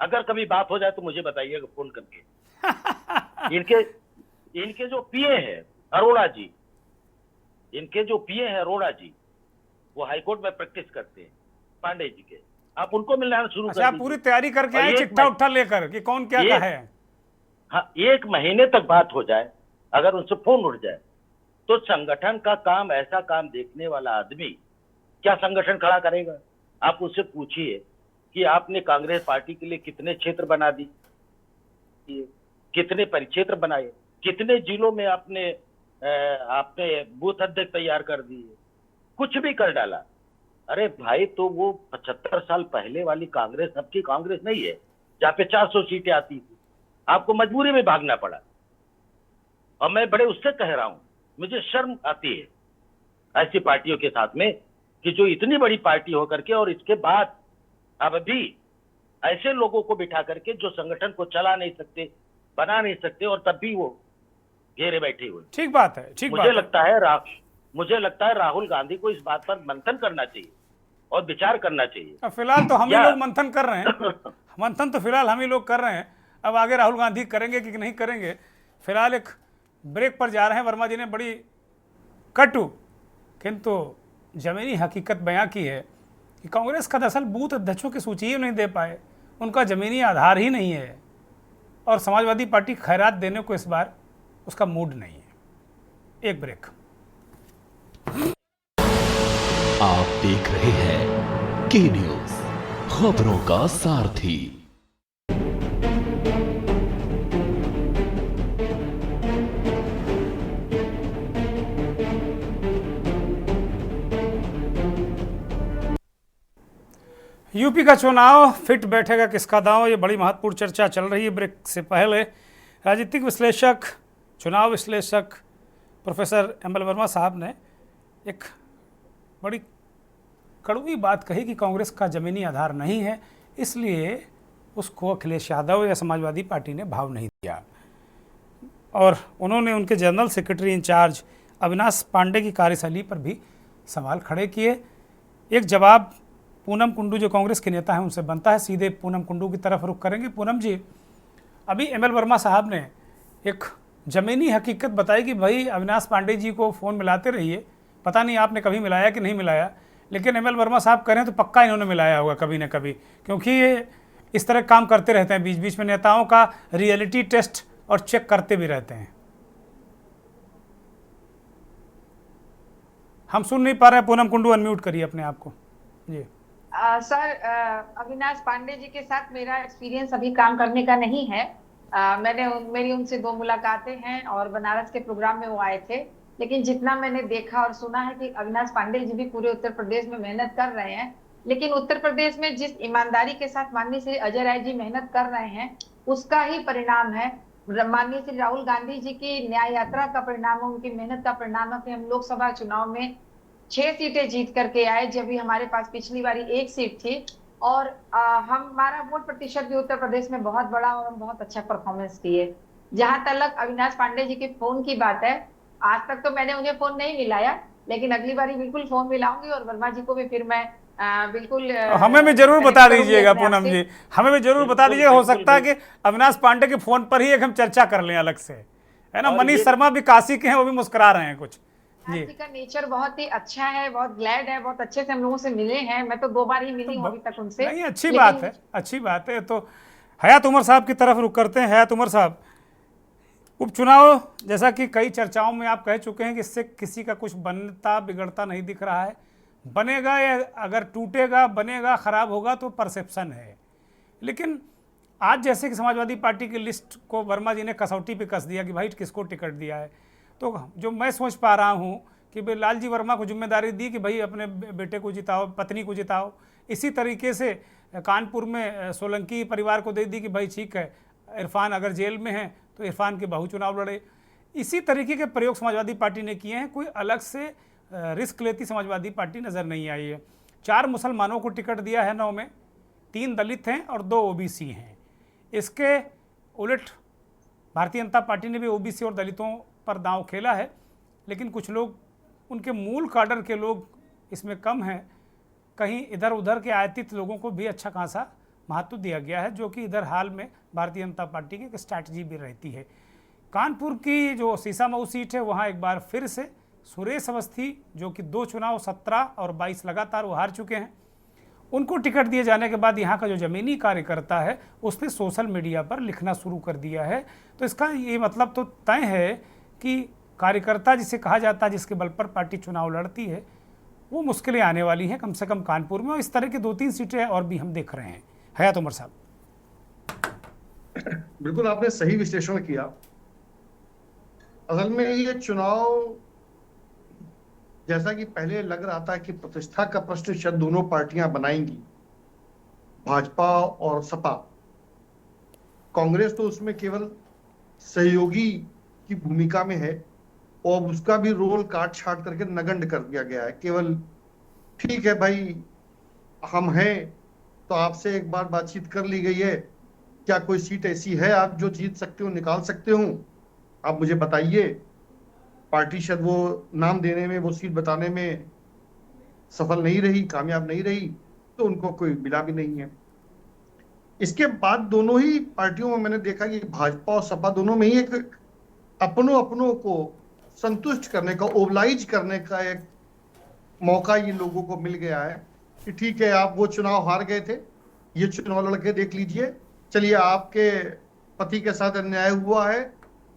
अगर कभी बात हो जाए तो मुझे बताइएगा फोन करके। इनके जो पीए है अरोड़ा जी, वो हाईकोर्ट में प्रैक्टिस करते हैं पांडे जी के, आप उनको मिलाना शुरू कर दीजिए। पूरी तैयारी करके आए चिट्ठा उट्ठा लेकर कि कौन क्या कहा है। हाँ, 1 महीने तक बात हो जाए, अगर उनसे फोन उठ जाए तो संगठन का काम, ऐसा काम देखने वाला आदमी क्या संगठन खड़ा करेगा? आप उससे पूछिए कि आपने कांग्रेस पार्टी के लिए कितने क्षेत्र बना दी, कितने परिक्षेत्र बनाए, कितने जिलों में आपने बूथ अध्यक्ष तैयार कर दिए, कुछ भी कर डाला। अरे भाई, तो वो 75 साल पहले वाली कांग्रेस अब की कांग्रेस नहीं है जहाँ पे 400 सीटें आती थी। आपको मजबूरी में भागना पड़ा। और मैं बड़े उससे कह रहा हूं, मुझे शर्म आती है ऐसी पार्टियों के साथ में कि जो इतनी बड़ी पार्टी होकर के और इसके बाद अब भी ऐसे लोगों को बिठा करके जो संगठन को चला नहीं सकते, बना नहीं सकते, और तब भी वो घेरे बैठे हुए। ठीक बात है, ठीक बात है। मुझे लगता है राहुल गांधी को इस बात पर मंथन करना चाहिए और विचार करना चाहिए। फिलहाल तो हम ही लोग मंथन कर रहे हैं। मंथन तो फिलहाल हम ही लोग कर रहे हैं। अब आगे राहुल गांधी करेंगे कि नहीं करेंगे। फिलहाल एक ब्रेक पर जा रहे हैं। वर्मा जी ने बड़ी कटु किंतु जमीनी हकीकत बयां की है कि कांग्रेस का दरअसल बूथ अध्यक्षों की सूची ही नहीं दे पाए, उनका जमीनी आधार ही नहीं है, और समाजवादी पार्टी खैरात देने को इस बार उसका मूड नहीं है। एक ब्रेक। आप देख रहे हैं के न्यूज, खबरों का सारथी। यूपी का चुनाव फिट बैठेगा किसका दांव, ये बड़ी महत्वपूर्ण चर्चा चल रही है। ब्रेक से पहले राजनीतिक विश्लेषक, चुनाव विश्लेषक प्रोफेसर एम एल वर्मा साहब ने एक बड़ी कड़वी बात कही कि कांग्रेस का ज़मीनी आधार नहीं है, इसलिए उसको अखिलेश यादव या समाजवादी पार्टी ने भाव नहीं दिया। और उन्होंने उनके general secretary incharge Avinash Pandey की कार्यशैली पर भी सवाल खड़े किए। एक जवाब पूनम कुंडू जो कांग्रेस के नेता हैं उनसे बनता है। सीधे पूनम कुंडू की तरफ रुख करेंगे। पूनम जी, अभी एमएल वर्मा साहब ने एक ज़मीनी हकीकत बताई कि भाई अविनाश पांडे जी को फ़ोन मिलाते रहिए। पता नहीं आपने कभी मिलाया कि नहीं मिलाया, लेकिन एमएल वर्मा साहब करें तो पक्का इन्होंने मिलाया होगा कभी ना कभी, क्योंकि ये इस तरह काम करते रहते हैं, बीच बीच में नेताओं का रियलिटी टेस्ट और चेक करते भी रहते हैं। हम सुन नहीं पा रहे हैं। पूनम कुंडू, अनम्यूट करिए अपने आप को जी। सर, अविनाश पांडे जी के साथ मेरा एक्सपीरियंस अभी काम करने का नहीं है। मेरी उनसे 2 मुलाकातें हैं और बनारस के प्रोग्राम में वो आए थे। लेकिन जितना मैंने देखा और सुना है कि अविनाश पांडे जी भी पूरे उत्तर प्रदेश में मेहनत कर रहे हैं, लेकिन उत्तर प्रदेश में जिस ईमानदारी के साथ माननीय श्री अजय राय जी मेहनत कर रहे हैं, उसका ही परिणाम है। माननीय श्री राहुल गांधी जी की न्याय यात्रा का परिणाम है, उनकी मेहनत का परिणाम है कि हम लोकसभा चुनाव में 6 सीटें जीत करके आए, जब भी हमारे पास पिछली बारी 1 सीट थी। और हमारा वोट प्रतिशत भी उत्तर प्रदेश में बहुत बड़ा और हम बहुत अच्छा परफॉर्मेंस किए। जहां तक अविनाश पांडे जी के फोन की बात है, आज तक तो मैंने उन्हें फोन नहीं मिलाया, लेकिन अगली बारी बिल्कुल फोन मिलाऊंगी और वर्मा जी को भी फिर मैं बिल्कुल हमें भी जरूर बता दीजिएगा पूनम जी, हमें भी जरूर बता दीजिएगा। हो सकता है कि अविनाश पांडे के फोन पर ही एक हम चर्चा कर लें अलग से, है ना। मनीष शर्मा भी काशी के हैं, वो भी मुस्कुरा रहे हैं कुछ जी। का नेचर बहुत ही अच्छा है, बहुत ग्लैड है, बहुत अच्छे से हम लोगों से मिले हैं। मैं तो 2 बार ही मिली हूँ अभी तक उनसे। नहीं, अच्छी बात है, अच्छी बात है। तो हयात उमर साहब की तरफ रुख करते हैं। हयात उमर साहब, उपचुनाव जैसा कि कई चर्चाओं में आप कह चुके हैं कि इससे किसी का कुछ बनता बिगड़ता नहीं दिख रहा है। बनेगा या अगर टूटेगा, बनेगा, खराब होगा तो परसेप्शन है। लेकिन आज जैसे कि समाजवादी पार्टी की लिस्ट को वर्मा जी ने कसौटी पे कस दिया कि भाई किसको टिकट दिया है, तो जो मैं सोच पा रहा हूँ कि भाई लालजी वर्मा को जिम्मेदारी दी कि भाई अपने बेटे को जिताओ, पत्नी को जिताओ। इसी तरीके से कानपुर में सोलंकी परिवार को दे दी कि भाई ठीक है, इरफान अगर जेल में है तो इरफान के बहू चुनाव लड़े। इसी तरीके के प्रयोग समाजवादी पार्टी ने किए हैं। कोई अलग से रिस्क लेती समाजवादी पार्टी नज़र नहीं आई है। 4 मुसलमानों को टिकट दिया है 9 में, 3 दलित हैं और 2 ओबीसी हैं। इसके उलट भारतीय जनता पार्टी ने भी ओबीसी और दलितों पर दांव खेला है, लेकिन कुछ लोग, उनके मूल काडर के लोग इसमें कम हैं। कहीं इधर उधर के आयतित लोगों को भी अच्छा खासा महत्व दिया गया है, जो कि इधर हाल में भारतीय जनता पार्टी की एक स्ट्रैटेजी भी रहती है। कानपुर की जो सीसामऊ सीट है, वहाँ एक बार फिर से सुरेश अवस्थी, जो कि 2 चुनाव 17 और 22 लगातार वो हार चुके हैं, उनको टिकट दिए जाने के बाद यहाँ का जो ज़मीनी कार्यकर्ता है उसने सोशल मीडिया पर लिखना शुरू कर दिया है। तो इसका ये मतलब तो तय है कि कार्यकर्ता जिसे कहा जाता है, जिसके बल पर पार्टी चुनाव लड़ती है, वो मुश्किलें आने वाली हैं कम से कम कानपुर में। और इस तरह की 2-3 सीटें और भी हम देख रहे हैं। हयात उमर साहब, बिल्कुल आपने सही विश्लेषण किया। असल में ये चुनाव, जैसा कि पहले लग रहा था कि प्रतिष्ठा का प्रश्न शायद दोनों पार्टियां बनाएंगी, भाजपा और सपा। कांग्रेस तो उसमें केवल सहयोगी की भूमिका में है और उसका भी रोल काट छाट करके नगण्य कर दिया गया है। केवल ठीक है भाई, हम हैं तो आपसे एक बार बातचीत कर ली गई है, क्या कोई सीट ऐसी है आप जो जीत सकते हो, निकाल सकते हो, आप मुझे बताइए। पार्टी शायद वो नाम देने में, वो सीट बताने में सफल नहीं रही, कामयाब नहीं रही, तो उनको कोई मिला भी नहीं है। इसके बाद दोनों ही पार्टियों में मैंने देखा कि भाजपा और सपा दोनों में ही एक अपनों को संतुष्ट करने का, ओबलाइज करने का एक मौका ये लोगों को मिल गया है कि ठीक है, आप वो चुनाव हार गए थे, ये चुनाव लड़के देख लीजिए, चलिए आपके पति के साथ अन्याय हुआ है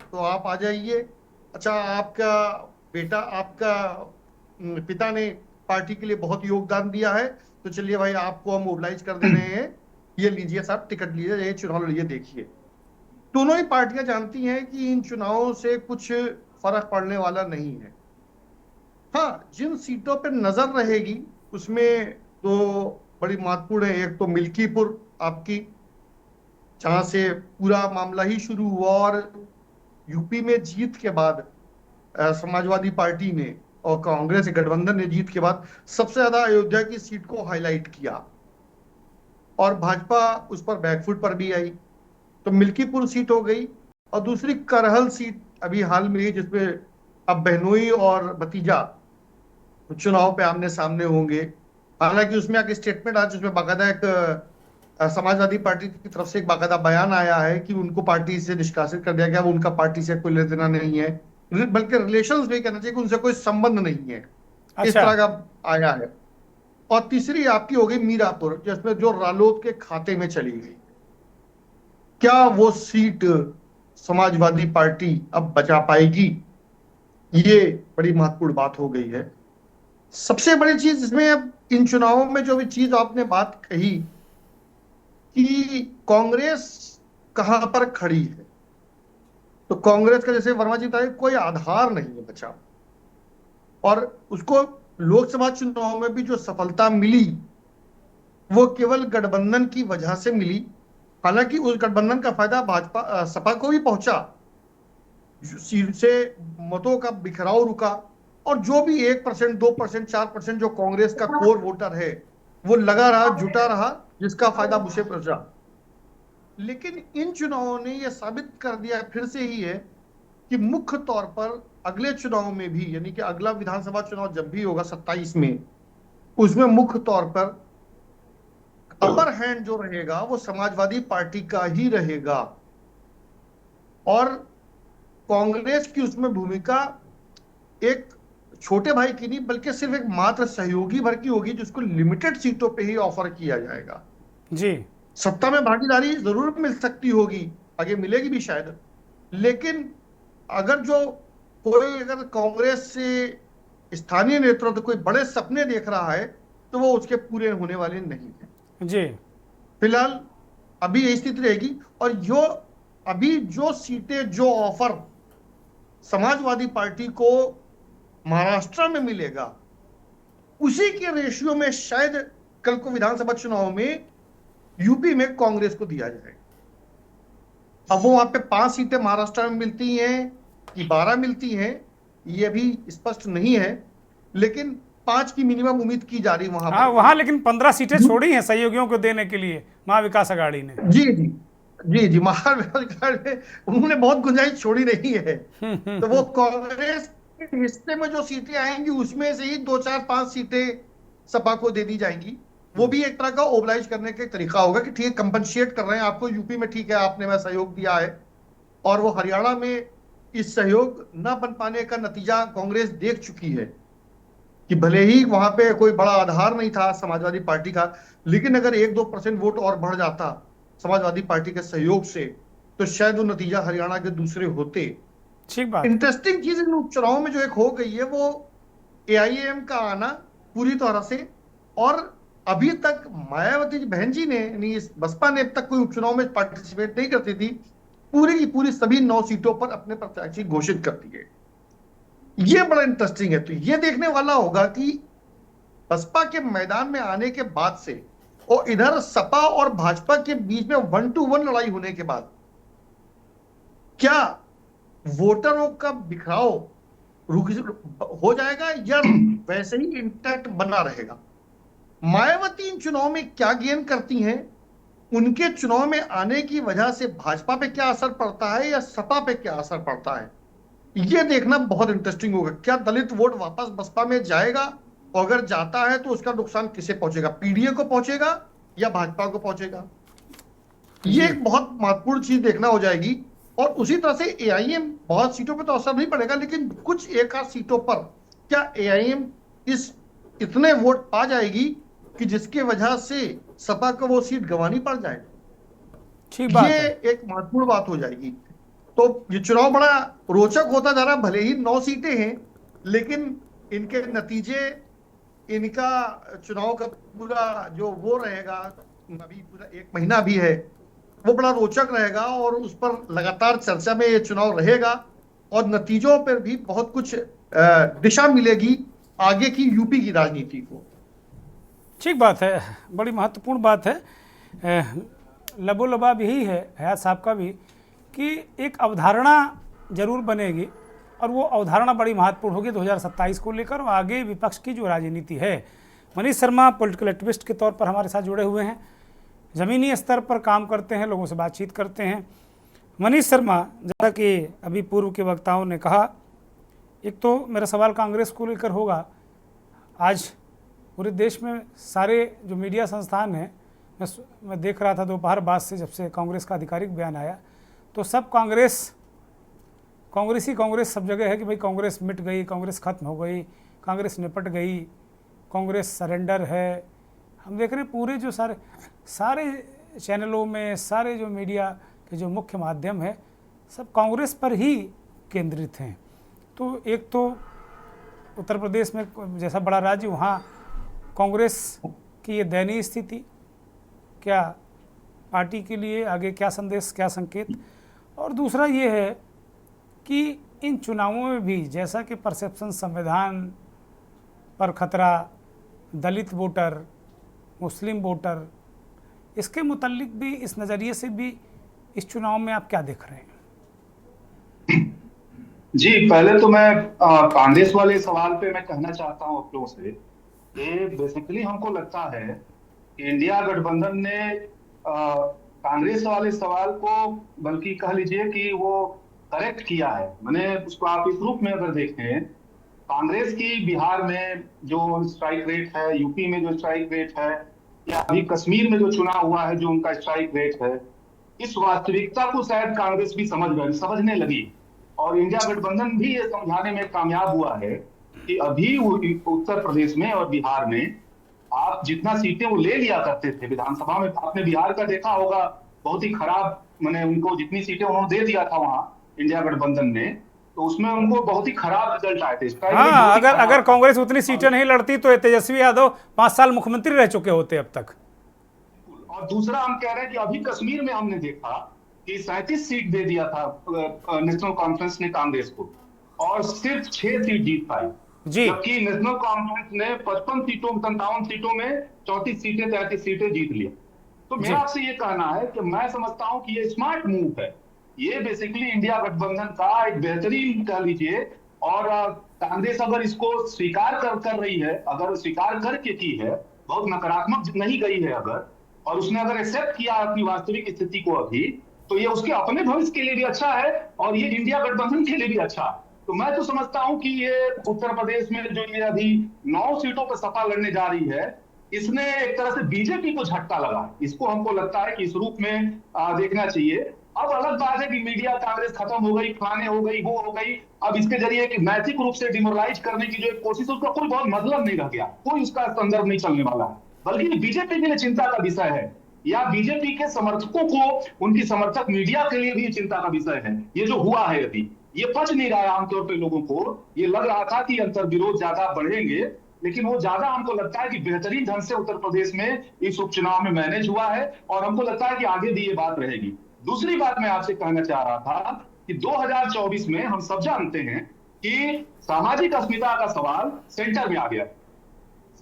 तो आप आ जाइए। अच्छा, आपका बेटा, आपका पिता ने पार्टी के लिए बहुत योगदान दिया है, तो चलिए भाई आपको हम मोबिलाइज कर दे रहे हैं, ये लीजिए साहब, टिकट लीजिए, ये चुनाव लड़िए, देखिए। दोनों ही पार्टियां जानती हैं कि इन चुनावों से कुछ फर्क पड़ने वाला नहीं है। हाँ, जिन सीटों पर नजर रहेगी उसमें 2 बड़ी महत्वपूर्ण है। एक तो मिल्कीपुर आपकी, जहां से पूरा मामला ही शुरू हुआ और यूपी में जीत के बाद समाजवादी पार्टी ने और कांग्रेस गठबंधन ने जीत के बाद सबसे ज्यादा अयोध्या की सीट को हाईलाइट किया और भाजपा उस पर बैकफुट पर भी आई, तो मिल्कीपुर सीट हो गई। और दूसरी करहल सीट अभी हाल में, जिसमें अब बहनोई और भतीजा चुनाव पे आमने सामने होंगे, हालांकि उसमें एक स्टेटमेंट आज जिसमें बाकायदा एक समाजवादी पार्टी की तरफ से एक बाकायदा बयान आया है कि उनको पार्टी से निष्कासित कर दिया गया, वो उनका पार्टी से कोई लेना देना नहीं है, बल्कि रिलेशंस नहीं कहना चाहिए कि उनसे कोई संबंध नहीं है, इस अच्छा। तरह का आया है। और तीसरी आपकी हो गई मीरापुर, जिसमें जो रालोद के खाते में चली गई। क्या वो सीट समाजवादी पार्टी अब बचा पाएगी? ये बड़ी महत्वपूर्ण बात हो गई है। सबसे बड़ी चीज इसमें अब इन चुनावों में जो भी चीज आपने बात कही कि कांग्रेस कहां पर खड़ी है, तो कांग्रेस का जैसे वर्मा जी बताए कोई आधार नहीं है बचा, और उसको लोकसभा चुनाव में भी जो सफलता मिली वो केवल गठबंधन की वजह से मिली। हालांकि उस गठबंधन का फायदा भाजपा सपा को भी पहुंचा, सीट से मतों का बिखराव रुका, और जो भी 1%, 2%, 4% जो कांग्रेस का कोर वोटर है वो लगा रहा, जुटा रहा, जिसका फायदा मुझे पहुंचा। लेकिन इन चुनावों ने यह साबित कर दिया फिर से ही है कि मुख्य तौर पर अगले चुनाव में भी, यानी कि अगला विधानसभा चुनाव जब भी होगा 27 में, उसमें मुख्य तौर पर अपर हैंड जो रहेगा वो समाजवादी पार्टी का ही रहेगा, और कांग्रेस की उसमें भूमिका एक छोटे भाई की नहीं बल्कि सिर्फ एक मात्र सहयोगी भर की होगी, जिसको लिमिटेड सीटों पे ही ऑफर किया जाएगा। जी, सत्ता में भागीदारी जरूर मिल सकती होगी, आगे मिलेगी भी शायद, लेकिन अगर अगर कांग्रेस से स्थानीय नेतृत्व कोई बड़े सपने देख रहा है तो वो उसके पूरे होने वाले नहीं है। जी, फिलहाल अभी यही स्थिति रहेगी, और अभी जो सीटें, जो ऑफर समाजवादी पार्टी को महाराष्ट्र में मिलेगा, उसी के रेशियो में शायद कल को विधानसभा चुनाव में यूपी में कांग्रेस को दिया जाएगा। अब वो वहां पे 5 सीटें महाराष्ट्र में मिलती हैं कि 12 मिलती हैं, ये अभी स्पष्ट नहीं है, लेकिन 5 की मिनिमम उम्मीद की जा रही वहां हाँ पर। वहाँ लेकिन 15 सीटें छोड़ी हैं सहयोगियों को देने के लिए महाविकास अघाड़ी ने। जी जी जी जी, महाविकास में उन्होंने बहुत गुंजाइश छोड़ी नहीं है, तो वो कांग्रेस के हिस्से में जो सीटें आएंगी उसमें से ही 2, 4, 5 सीटें सपा को दे दी जाएंगी। वो भी एक तरह का ओबलाइज करने का तरीका होगा कि ठीक है, कंपनसेट कर रहे हैं आपको, यूपी में ठीक है आपने मैं सहयोग दिया है, और वो हरियाणा में इस सहयोग न बन पाने का नतीजा कांग्रेस देख चुकी है कि भले ही वहां पे कोई बड़ा आधार नहीं था समाजवादी पार्टी का, लेकिन अगर 1-2% वोट और बढ़ जाता समाजवादी पार्टी के सहयोग से, तो शायद वो नतीजा हरियाणा के दूसरे होते। ठीक बात। इंटरेस्टिंग चीज इन उपचुनावों में जो एक हो गई है वो एआईएम का आना पूरी तरह से, और अभी तक मायावती बहन जी ने, बसपा ने अब तक कोई उपचुनाव में पार्टिसिपेट नहीं करती थी, पूरी की पूरी सभी 9 सीटों पर अपने प्रत्याशी घोषित करती है। ये बड़ा इंटरेस्टिंग है। तो ये देखने वाला होगा कि बसपा के मैदान में आने के बाद से और इधर सपा और भाजपा के बीच में 1-to-1 लड़ाई होने के बाद क्या वोटरों का बिखराव हो जाएगा या वैसे ही इंटैक्ट बना रहेगा। मायावती इन चुनाव में क्या गेन करती हैं, उनके चुनाव में आने की वजह से भाजपा पे क्या असर पड़ता है या सपा पे क्या असर पड़ता है, यह देखना बहुत इंटरेस्टिंग होगा। क्या दलित वोट वापस बसपा में जाएगा, और अगर जाता है तो उसका नुकसान किसे पहुंचेगा, पीडीए को पहुंचेगा या भाजपा को पहुंचेगा। ये एक बहुत महत्वपूर्ण चीज देखना हो जाएगी। और उसी तरह से एआईएम, बहुत सीटों पर तो असर नहीं पड़ेगा, लेकिन कुछ एक आध सीटों पर क्या एआईएम इतने वोट पा जाएगी कि जिसके वजह से सपा को वो सीट गंवानी पड़ जाए। ठीक बात ये है। एक महत्वपूर्ण बात हो जाएगी। तो ये चुनाव बड़ा रोचक होता जा रहा है। भले ही 9 सीटें हैं, लेकिन इनके नतीजे, इनका चुनाव का पूरा जो वो रहेगा, अभी पूरा 1 महीना भी है, वो बड़ा रोचक रहेगा, और उस पर लगातार चर्चा में ये चुनाव रहेगा, और नतीजों पर भी बहुत कुछ दिशा मिलेगी आगे की यूपी की राजनीति को। ठीक बात है, बड़ी महत्वपूर्ण बात है। लबोलबाब यही है हयात साहब का भी कि एक अवधारणा जरूर बनेगी, और वो अवधारणा बड़ी महत्वपूर्ण होगी 2027 को लेकर, और आगे विपक्ष की जो राजनीति है। मनीष शर्मा पॉलिटिकल एक्टिविस्ट के तौर पर हमारे साथ जुड़े हुए हैं, ज़मीनी स्तर पर काम करते हैं, लोगों से बातचीत करते हैं। मनीष शर्मा, जैसा कि अभी पूर्व के वक्ताओं ने कहा, एक तो मेरा सवाल कांग्रेस को लेकर होगा। आज पूरे देश में सारे जो मीडिया संस्थान हैं, मैं देख रहा था दोपहर बाद से, जब से कांग्रेस का आधिकारिक बयान आया, तो सब कांग्रेस सब जगह है कि भाई कांग्रेस मिट गई, कांग्रेस खत्म हो गई, कांग्रेस निपट गई, कांग्रेस सरेंडर है। हम देख रहे हैं पूरे जो सारे चैनलों में, सारे जो मीडिया के जो मुख्य माध्यम है, सब कांग्रेस पर ही केंद्रित हैं। तो एक तो उत्तर प्रदेश में जैसा बड़ा राज्य, वहाँ कांग्रेस की ये दयनीय स्थिति, क्या पार्टी के लिए आगे क्या संदेश, क्या संकेत? और दूसरा ये है कि इन चुनावों में भी जैसा कि परसेप्शन संविधान पर खतरा, दलित वोटर, मुस्लिम वोटर, इसके मुतालिक भी, इस नज़रिए से भी इस चुनाव में आप क्या देख रहे हैं? जी, पहले तो मैं कांग्रेस वाले सवाल पे मैं कहना चाहता हूँ आप लोगों से कि बेसिकली हमको लगता है कि इंडिया गठबंधन ने कांग्रेस वाले सवाल को, बल्कि कह लीजिए कि वो करेक्ट किया है। मैंने उसको आप इस रूप में अगर देखें, कांग्रेस की बिहार में जो स्ट्राइक रेट है, यूपी में जो स्ट्राइक रेट है, या अभी कश्मीर में जो चुनाव हुआ है जो उनका स्ट्राइक रेट है, इस वास्तविकता को शायद कांग्रेस भी समझने लगी, और इंडिया गठबंधन भी ये समझाने में कामयाब हुआ है कि अभी उत्तर प्रदेश में और बिहार में आप जितना सीटें वो ले लिया करते थे विधानसभा में, आपने बिहार का देखा होगा, बहुत ही खराब, मैंने उनको जितनी सीटें उन्होंने दे दिया था वहां इंडिया गठबंधन ने, तो उसमें उनको बहुत ही खराब रिजल्ट आए थे। हाँ, अगर कांग्रेस उतनी सीटें नहीं लड़ती तो तेजस्वी यादव 5 साल मुख्यमंत्री रह चुके होते अब तक। और दूसरा हम कह रहे हैं कि अभी कश्मीर में हमने देखा कि 37 सीट दे दिया था नेशनल कॉन्फ्रेंस ने कांग्रेस को, और सिर्फ 6 सीट जीत पाई, जबकि नेशनल कॉन्फ्रेंस ने 55 सीटों 57 सीटों में 34 सीटें 33 सीटें जीत लिया। तो मेरा आपसे ये कहना है कि मैं समझता हूं कि ये स्मार्ट मूव है, ये बेसिकली इंडिया गठबंधन का एक बेहतरीन कह लीजिए, और कांग्रेस अगर इसको स्वीकार कर रही है, अगर स्वीकार करके की है, बहुत नकारात्मक नहीं गई है अगर, और उसने अगर एक्सेप्ट किया अपनी वास्तविक स्थिति को अभी, तो ये उसके अपने भविष्य के लिए भी अच्छा है और ये इंडिया गठबंधन के लिए भी अच्छा है। तो मैं तो समझता हूं कि ये उत्तर प्रदेश में जो ये अभी 9 सीटों पर सपा लड़ने जा रही है, इसने एक तरह से बीजेपी को झटका लगा है। इसको हमको लगता है कि इस रूप में देखना चाहिए। अब अलग बात है कि मीडिया कांग्रेस खत्म हो गई, फलाने हो गई, वो हो गई, अब इसके जरिए कि नैतिक रूप से डिमोरलाइज करने की जो एक कोशिश, उसका कोई बहुत मतलब नहीं रह गया, कोई उसका संदर्भ नहीं चलने वाला है, बल्कि बीजेपी के लिए चिंता का विषय है, या बीजेपी के समर्थकों को, उनकी समर्थक मीडिया के लिए भी चिंता का विषय है। ये जो हुआ है अभी, ये पच नहीं रहा है आमतौर पर लोगों को। ये लग रहा था कि अंतर्विरोध ज्यादा बढ़ेंगे, लेकिन वो ज्यादा हमको लगता है कि बेहतरीन ढंग से उत्तर प्रदेश में इस उपचुनाव में मैनेज हुआ है, और हमको लगता है कि आगे भी ये बात रहेगी। दूसरी बात मैं आपसे कहना चाह रहा था कि 2024 में हम सब जानते हैं कि सामाजिक अस्मिता का सवाल सेंटर में आ गया,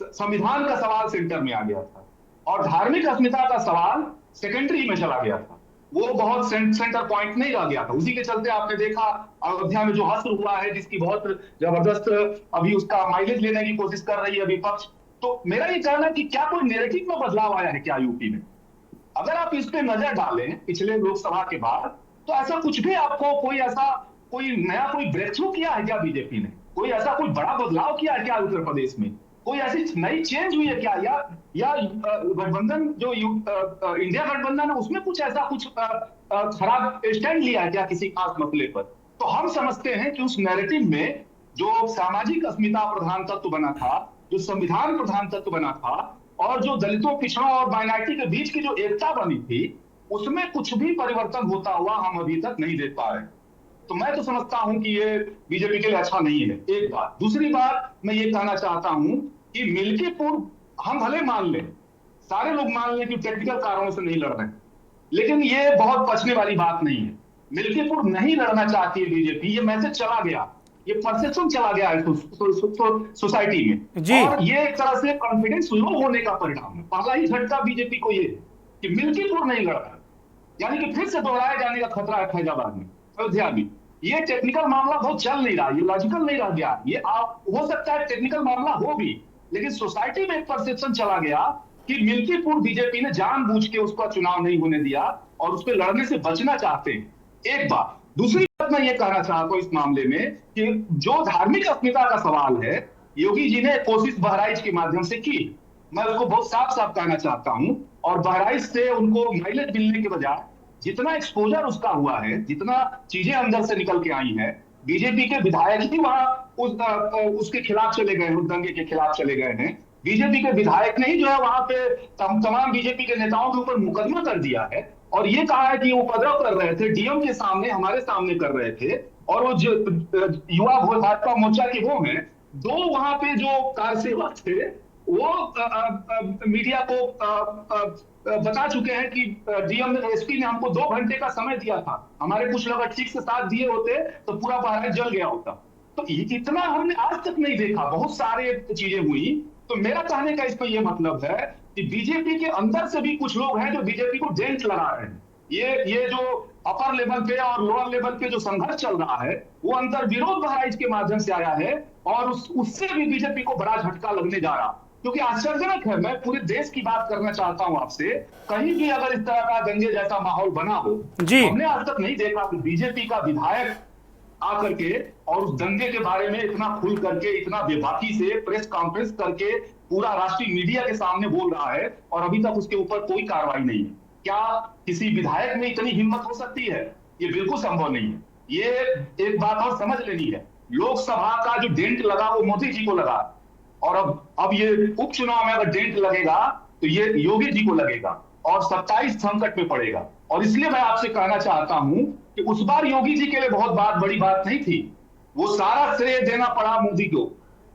संविधान का सवाल सेंटर में आ गया था, और धार्मिक अस्मिता का सवाल सेकेंडरी में चला गया था, वो बहुत सेंटर पॉइंट नहीं रह गया था। उसी के चलते आपने देखा अयोध्या में जो हश्र हुआ है, जिसकी बहुत जबरदस्त अभी उसका माइलेज लेने की कोशिश कर रही है विपक्ष। तो मेरा ये कहना है कि क्या कोई नैरेटिव में बदलाव आया है क्या यूपी में? अगर आप इस पे नजर डालें पिछले लोकसभा के बाद, तो ऐसा कुछ भी आपको कोई नया कोई ब्रेक थ्रू किया है क्या बीजेपी ने? कोई ऐसा कोई बड़ा बदलाव किया है क्या उत्तर प्रदेश में? कोई ऐसी नई चेंज हुई है क्या? या गठबंधन जो इंडिया गठबंधन है उसमें कुछ ऐसा कुछ खराब स्टैंड लिया है क्या किसी खास मसले पर? तो हम समझते हैं कि उस नैरेटिव में जो सामाजिक अस्मिता प्रधान तत्व बना था, जो संविधान प्रधान तत्व बना था, और जो दलितों, पिछड़ों और माइनॉरिटी के बीच की जो एकता बनी थी, उसमें कुछ भी परिवर्तन होता हुआ हम अभी तक नहीं देख पा रहे। तो मैं तो समझता हूं कि ये बीजेपी के लिए अच्छा नहीं है, एक बात। दूसरी बात मैं ये कहना चाहता हूं कि मिल्कीपुर हम भले मान लें, सारे लोग मान लें कि टेक्निकल कारणों से नहीं लड़ रहे, लेकिन ये बहुत पछने वाली बात नहीं है। मिल्कीपुर नहीं लड़ना चाहती है बीजेपी, ये मैसेज चला गया, ये परसेप्शन चला गया है सोसाइटी में, और ये एक तरह से कॉन्फिडेंस लो होने का परिणाम है। पहला ही झटका बीजेपी को ये कि मिल्कीपुर नहीं लड़ रहा, यानी कि फिर से दोहराए जाने का खतरा है फैजाबाद में, अयोध्या में। ये टेक्निकल मामला बहुत चल नहीं रहा, ये लॉजिकल नहीं रह गया। ये हो सकता है टेक्निकल मामला हो भी, लेकिन सोसाइटी में एक परसेप्शन चला गया कि मिल्कीपुर बीजेपी ने जानबूझ के उसका चुनाव नहीं होने दिया और उस पर लड़ने से बचना चाहते हैं, एक बात। दूसरी बात मैं ये कहना चाहता हूं इस मामले में कि जो धार्मिक अस्मिता का सवाल है, योगी जी ने कोशिश बहराइच के माध्यम से की। मैं उसको बहुत साफ साफ कहना चाहता हूं। और बहराइच से उनको माइलेज मिलने के बजाय जितना एक्सपोजर उसका हुआ है, जितना चीजें अंदर से निकल के आई हैं, बीजेपी के विधायक ही वहां उसके खिलाफ चले गए, उस दंगे के खिलाफ चले गए हैं। बीजेपी के विधायक ने ही जो है वहां पे तमाम बीजेपी के नेताओं के ऊपर मुकदमा कर दिया है और ये कहा है कि वो उपद्रव कर रहे थे, डीएम के सामने, हमारे सामने कर रहे थे। और वो जो युवा भाजपा मोर्चा के वो हैं, दो वहां पे जो कारसेवक थे, वो मीडिया को बता चुके हैं कि डीएम एसपी ने हमको 2 घंटे का समय दिया था, हमारे कुछ लोग ठीक से साथ दिए होते तो पूरा बहराइच जल गया होता। तो इतना हमने आज तक नहीं देखा, बहुत सारे चीजें हुई। तो मेरा कहने का इस पर यह मतलब है कि बीजेपी के अंदर से भी कुछ लोग हैं जो बीजेपी को डेंट लगा रहे हैं। ये जो अपर लेवल पे और लोअर लेवल पे जो संघर्ष चल रहा है, वो अंतर विरोध बहराइच के माध्यम से आया है और उससे भी बीजेपी को बड़ा झटका लगने जा रहा। क्योंकि आश्चर्यजनक है, मैं पूरे देश की बात करना चाहता हूं आपसे, कहीं भी अगर इस तरह का दंगे जैसा माहौल बना हो, हमने आज तक नहीं देखा कि बीजेपी का विधायक आकर के और उस दंगे के बारे में इतना खुल करके, इतना बेबाकी से प्रेस कॉन्फ्रेंस करके पूरा राष्ट्रीय मीडिया के सामने बोल रहा है और अभी तक उसके ऊपर कोई कार्रवाई नहीं है। क्या किसी विधायक में इतनी हिम्मत हो सकती है? ये बिल्कुल संभव नहीं है। ये एक बात और समझ लेनी है, लोकसभा का जो डेंट लगा वो मोदी जी को लगा और अब ये उपचुनाव में अगर डेंट लगेगा तो ये योगी जी को लगेगा और 27 संकट में पड़ेगा। और इसलिए मैं आपसे कहना चाहता हूं कि उस बार योगी जी के लिए बहुत बड़ी बात नहीं थी, वो सारा श्रेय देना पड़ा मोदी को,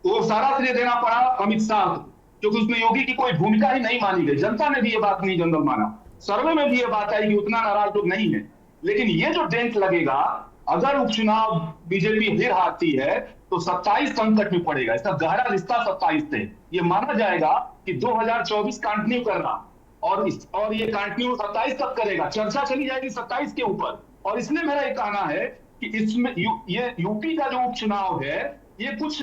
वो सारा श्रेय देना पड़ा अमित शाह को, क्योंकि उसमें योगी की कोई भूमिका ही नहीं मानी गई। जनता ने भी ये बात नहीं जनरल माना, सर्वे में भी ये बात आई कि उतना नाराज लोग नहीं है। लेकिन ये जो डेंट लगेगा, अगर उपचुनाव बीजेपी फिर हारती है तो 27 संकट में पड़ेगा। इसका गहरा रिश्ता 27 से ये माना जाएगा कि 2024 कंटिन्यू कर रहा और ये कंटिन्यू 27 तक करेगा, चर्चा चली जाएगी 27 के ऊपर। और इसलिए मेरा ये कहना है कि इसमें ये यूपी का जो उपचुनाव है, ये कुछ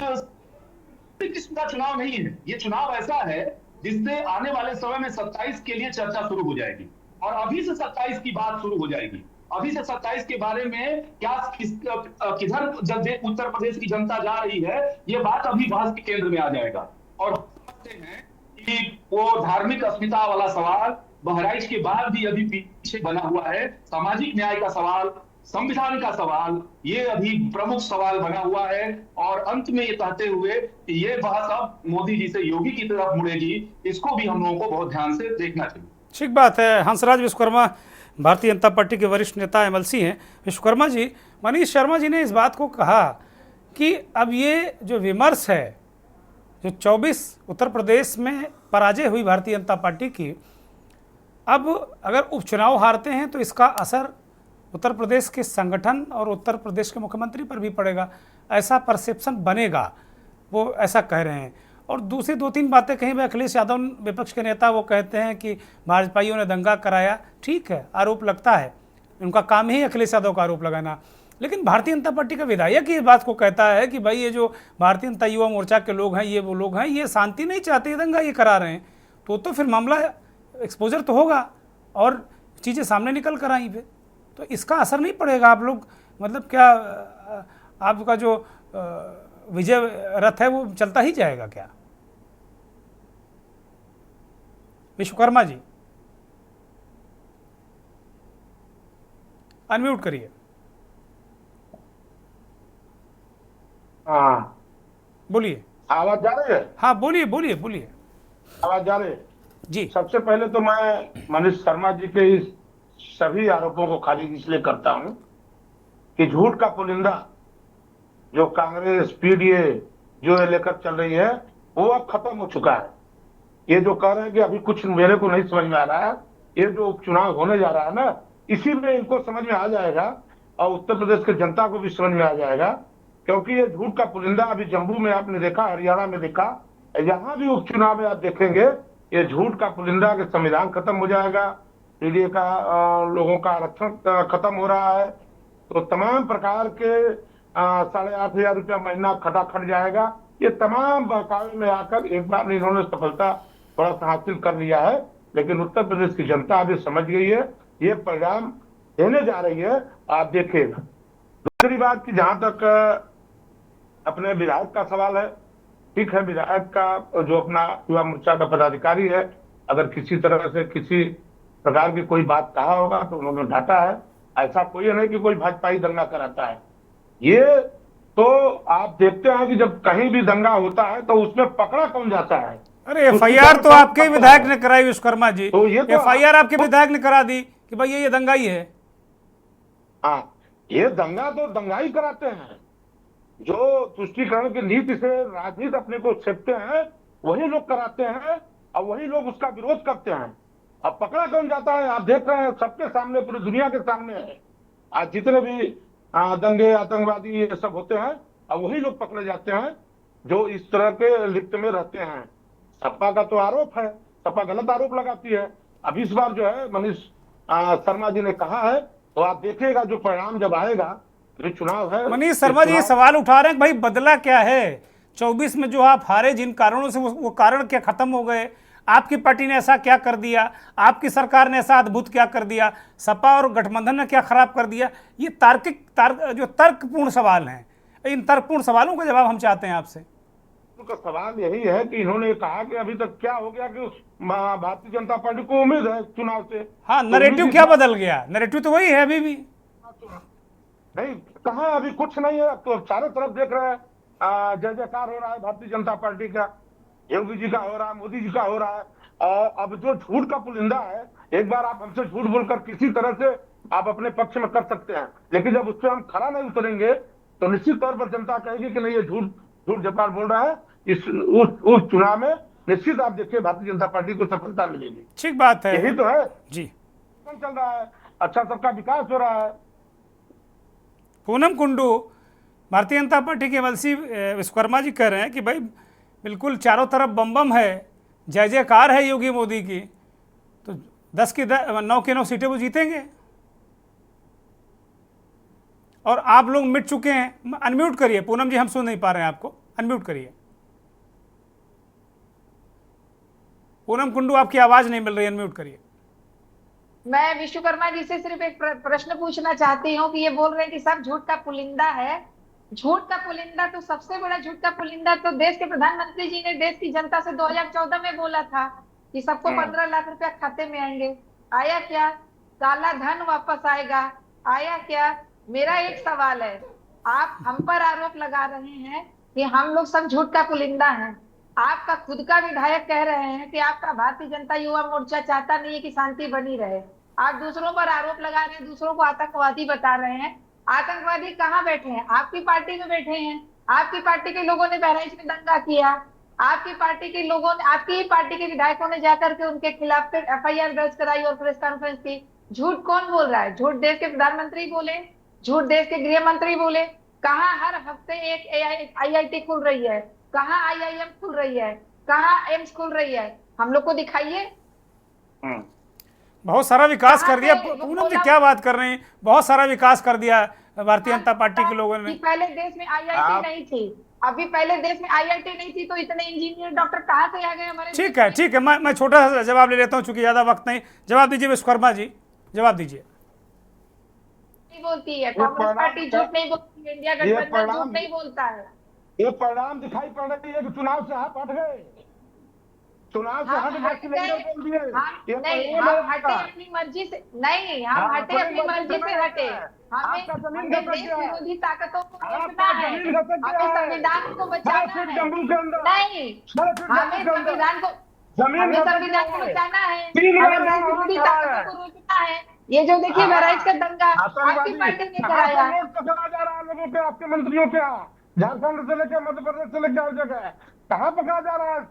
किस्म का चुनाव नहीं है, ये चुनाव ऐसा है जिससे आने वाले समय में 27 के लिए चर्चा शुरू हो जाएगी और अभी से 27 की बात शुरू हो जाएगी। अभी से 27 के बारे में किधर उत्तर प्रदेश की जनता जा रही है, ये बात अभी बहस के केंद्र में आ जाएगा। और समझते हैं कि वो धार्मिक अस्मिता वाला सवाल बहराइच के बाद भी अभी पीछे बना हुआ है, सामाजिक न्याय का सवाल, संविधान का सवाल, ये अभी प्रमुख सवाल बना हुआ है। और अंत में ये कहते हुए कि ये बहस अब मोदी जी से योगी की तरफ मुड़ेगी, इसको भी हम लोगों को बहुत ध्यान से देखना चाहिए। ठीक बात है। हंसराज विश्वकर्मा भारतीय जनता पार्टी के वरिष्ठ नेता एमएलसी हैं। विश्वकर्मा जी, मनीष शर्मा जी ने इस बात को कहा कि अब ये जो विमर्श है, जो 24 उत्तर प्रदेश में पराजय हुई भारतीय जनता पार्टी की, अब अगर उपचुनाव हारते हैं तो इसका असर उत्तर प्रदेश के संगठन और उत्तर प्रदेश के मुख्यमंत्री पर भी पड़ेगा, ऐसा परसेप्शन बनेगा, वो ऐसा कह रहे हैं। और दूसरी 2-3 बातें कहीं भी अखिलेश यादव विपक्ष के नेता वो कहते हैं कि भाजपाइयों ने दंगा कराया, ठीक है, आरोप लगता है, उनका काम ही अखिलेश यादव का आरोप लगाना। लेकिन भारतीय जनता पार्टी का विधायक इस बात को कहता है कि भाई ये जो भारतीय जनता युवा मोर्चा के लोग हैं, ये वो लोग हैं, ये शांति नहीं चाहते, दंगा ये करा रहे हैं, तो फिर मामला एक्सपोजर तो होगा और चीज़ें सामने निकल कर आई फिर, तो इसका असर नहीं पड़ेगा। आप लोग मतलब क्या आपका जो विजय रथ है वो चलता ही जाएगा क्या? विश्वकर्मा जी अनम्यूट करिए। हाँ बोलिए, आवाज जा रही है? हाँ बोलिए बोलिए बोलिए, आवाज जा रही है जी। सबसे पहले तो मैं मनीष शर्मा जी के इस सभी आरोपों को खारिज इसलिए करता हूं कि झूठ का पुलिंदा जो कांग्रेस पीडीए जो ये लेकर चल रही है वो अब खत्म हो चुका है। ये जो कह रहे हैं कि अभी कुछ मेरे को नहीं समझ में आ रहा है, ये जो उपचुनाव होने जा रहा है ना, इसी में इनको समझ में आ जाएगा और उत्तर प्रदेश की जनता को भी समझ में आ जाएगा। क्योंकि ये झूठ का पुलिंदा अभी जम्मू में आपने देखा, हरियाणा में देखा, यहाँ भी उपचुनाव में आप देखेंगे ये झूठ का पुलिंदा कि संविधान खत्म हो जाएगा, पीडीए का लोगों का आरक्षण खत्म हो रहा है, तो तमाम प्रकार के 8,500 रुपया महीना खटाखट जाएगा। ये तमाम बहकावे में आकर एक बार इन्होंने सफलता थोड़ा सा हासिल कर लिया है, लेकिन उत्तर प्रदेश की जनता अभी समझ गई है, ये परिणाम देने जा रही है, आप देखिएगा। दूसरी बात कि जहां तक अपने विधायक का सवाल है, ठीक है, विधायक का जो अपना युवा मोर्चा का पदाधिकारी है, अगर किसी तरह से किसी प्रकार की कोई बात कहा होगा तो उन्होंने डांटा है। ऐसा कोई नहीं कि कोई भाजपाई दंगा कराता है। ये तो आप देखते हैं कि जब कहीं भी दंगा होता है तो उसमें पकड़ा कौन जाता है। अरे FIR तो आपके विधायक ने कराई विश्वकर्मा जी, तो ये तो FIR आपके विधायक ने करा दी कि भाई ये दंगा ही है। हाँ, ये दंगा तो दंगाई कराते हैं। जो तुष्टीकरण की नीति से राजनीति अपने को छेपते हैं वही लोग कराते हैं और वही लोग उसका विरोध करते हैं। अब पकड़ा कौन जाता है आप देख रहे हैं, सबके सामने, पूरी दुनिया के सामने है। आज जितने भी दंगे आतंकवादी ये सब होते हैं अब वही लोग पकड़े जाते हैं जो इस तरह के लिप्त में रहते हैं। सपा का तो आरोप है, सपा गलत आरोप लगाती है। अब इस बार जो है मनीष शर्मा जी ने कहा है, तो आप देखिएगा जो परिणाम जब आएगा, जो चुनाव है। मनीष शर्मा जी सवाल उठा रहे हैं भाई बदला क्या है 24 में जो आप हारे, जिन कारणों से वो कारण क्या खत्म हो गए? आपकी पार्टी ने ऐसा क्या कर दिया? आपकी सरकार ने ऐसा अद्भुत क्या कर दिया? सपा और गठबंधन ने क्या खराब कर दिया? ये जो तर्कपूर्ण सवाल हैं, इन तर्कपूर्ण सवालों का जवाब हम चाहते हैं आपसे। उनका सवाल यही है कि इन्होंने कहा कि अभी तक क्या हो गया कि उस भारतीय जनता पार्टी को उम्मीद है चुनाव से। हाँ, नैरेटिव क्या बदल गया? नैरेटिव तो वही है अभी भी। नहीं, कहाँ अभी कुछ नहीं है। तो चारों तरफ देख रहे हैं जय जयकार हो रहा है भारतीय जनता पार्टी का, योगी जी का हो रहा है, मोदी जी का हो रहा है। और अब जो झूठ का पुलिंदा है, एक बार आप हमसे झूठ बोलकर किसी तरह से आप अपने पक्ष में कर सकते हैं, लेकिन जब उस पर हम खरा नहीं उतरेंगे तो निश्चित तौर पर जनता कहेगी कि नहीं ये झूठ जयकार बोल रहा है। उस चुनाव में निश्चित आप देखिए भारतीय जनता पार्टी को सफलता मिलेगी। ठीक बात है, यही तो है जी। चल रहा है, अच्छा सबका विकास हो रहा है। पूनम कुंडू, भारतीय जनता पार्टी के एमएलसी विश्वकर्मा जी कह रहे हैं कि भाई बिल्कुल चारों तरफ बम बम है, जय जयकार है योगी मोदी की, तो 9 की 9 सीटें वो जीतेंगे। और आप लोग मिट चुके हैं। अनम्यूट करिए पूनम जी, हम सुन नहीं पा रहे हैं आपको, अनम्यूट करिए। पूनम कुंडू आपकी आवाज नहीं मिल रही, अनम्यूट करिए। मैं विश्वकर्मा जी से सिर्फ एक प्रश्न पूछना चाहती हूँ कि ये बोल रहे हैं कि सब झूठ का पुलिंदा है। झूठ का पुलिंदा तो सबसे बड़ा झूठ का पुलिंदा तो देश के प्रधानमंत्री जी ने देश की जनता से 2014 में बोला था कि सबको 15 लाख रुपया खाते में आएंगे। आया क्या? काला धन वापस आएगा, आया क्या? मेरा एक सवाल है, आप हम पर आरोप लगा रहे हैं कि हम लोग सब झूठ का पुलिंदा हैं। आपका खुद का विधायक कह रहे हैं कि आपका भारतीय जनता युवा मोर्चा चाहता नहीं है कि शांति बनी रहे। आप दूसरों पर आरोप लगा रहे हैं, दूसरों को आतंकवादी बता रहे हैं। आतंकवादी कहाँ बैठे हैं? आपकी पार्टी में बैठे हैं। आपकी पार्टी के लोगों ने बहराइच में दंगा किया। आपकी पार्टी के लोगों ने, आपकी ही पार्टी के विधायकों ने जाकर के उनके खिलाफ फिर FIR दर्ज कराई और प्रेस कॉन्फ्रेंस की। झूठ कौन बोल रहा है? झूठ देश के प्रधानमंत्री बोले, झूठ देश के गृह मंत्री बोले। कहाँ हर हफ्ते एक IIT खुल रही है, कहाँ IIM खुल रही है, कहाँ एम्स खुल रही है? हम लोग को दिखाइए। बहुत सारा विकास कर दिया। पूनम जी क्या बात कर रहे हैं? बहुत सारा विकास कर दिया भारतीय जनता पार्टी के लोगों ने। पहले देश में IIT नहीं थी, अभी पहले देश में IIT नहीं थी तो इतने इंजीनियर डॉक्टर कहाँ से आ गए हमारे? ठीक है, ठीक है, मैं छोटा सा जवाब ले लेता हूँ चूंकि ज्यादा वक्त नहीं। जवाब दीजिए विश्वकर्मा जी, जवाब दीजिए। नहीं बोलती है कांग्रेस पार्टी, झूठ नहीं बोलती है, इंडिया गठबंधन झूठ नहीं बोलता है। ये परिणाम दिखाई पड़ रही है कि चुनाव से हाथ हट गए, चुनाव से हट गए, नहीं हम हटे अपनी मर्जी से, नहीं हम हटे अपनी मर्जी से हटे। हमें देश विरोधी ताकतों को रोकना है, हमें संविधान को बचाना है। नहीं, हमें संविधान को बचाना है, हमें देश विरोधी ताकतों को रोकना है। ये जो देखिए बहराइच का दंगा आपकी पार्टी ने कराया। पकड़ा जा रहा है लोगों के, आपके मंत्रियों के, झारखंड से लेकर मध्य प्रदेश से लेकर हर जगह कहाँ पकड़ा जा रहा है?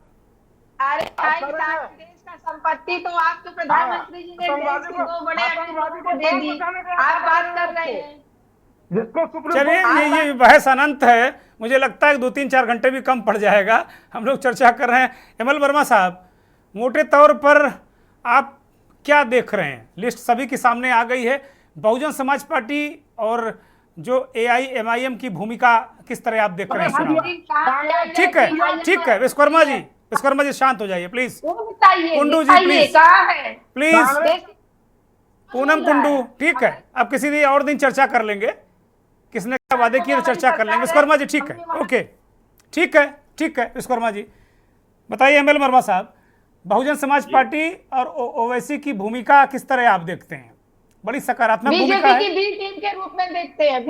अरे देश का संपत्ति तो आपके प्रधानमंत्री जी ने देश के 2 बड़े आतंकवादी को दे दी, आप बात कर रहे हैं। चलिए, ये बहस अनंत है। मुझे लगता है 2-3-4 घंटे भी कम पड़ जाएगा। हम लोग चर्चा कर रहे हैं। एमएल वर्मा साहब, मोटे तौर पर आप क्या देख रहे हैं? लिस्ट सभी के सामने आ गई है। बहुजन समाज पार्टी और जो AIMIM की भूमिका किस तरह आप देख रहे हैं? ठीक है विश्वकर्मा जी शांत हो जाइए प्लीज। कुंडू जी प्लीज पूनम कुंडू, ठीक है, अब किसी और दिन चर्चा कर लेंगे। किसने क्या वादे किए तो चर्चा कर लेंगे। विश्वकर्मा जी ठीक है, ओके, ठीक है, ठीक है विश्वकर्मा जी, बताइए एमएल वर्मा साहब, बहुजन समाज पार्टी और ओवैसी की भूमिका किस तरह आप देखते हैं? बड़ी सकारात्मक भूमिका है। बीजेपी की बी टीम के रूप में देखते हैं।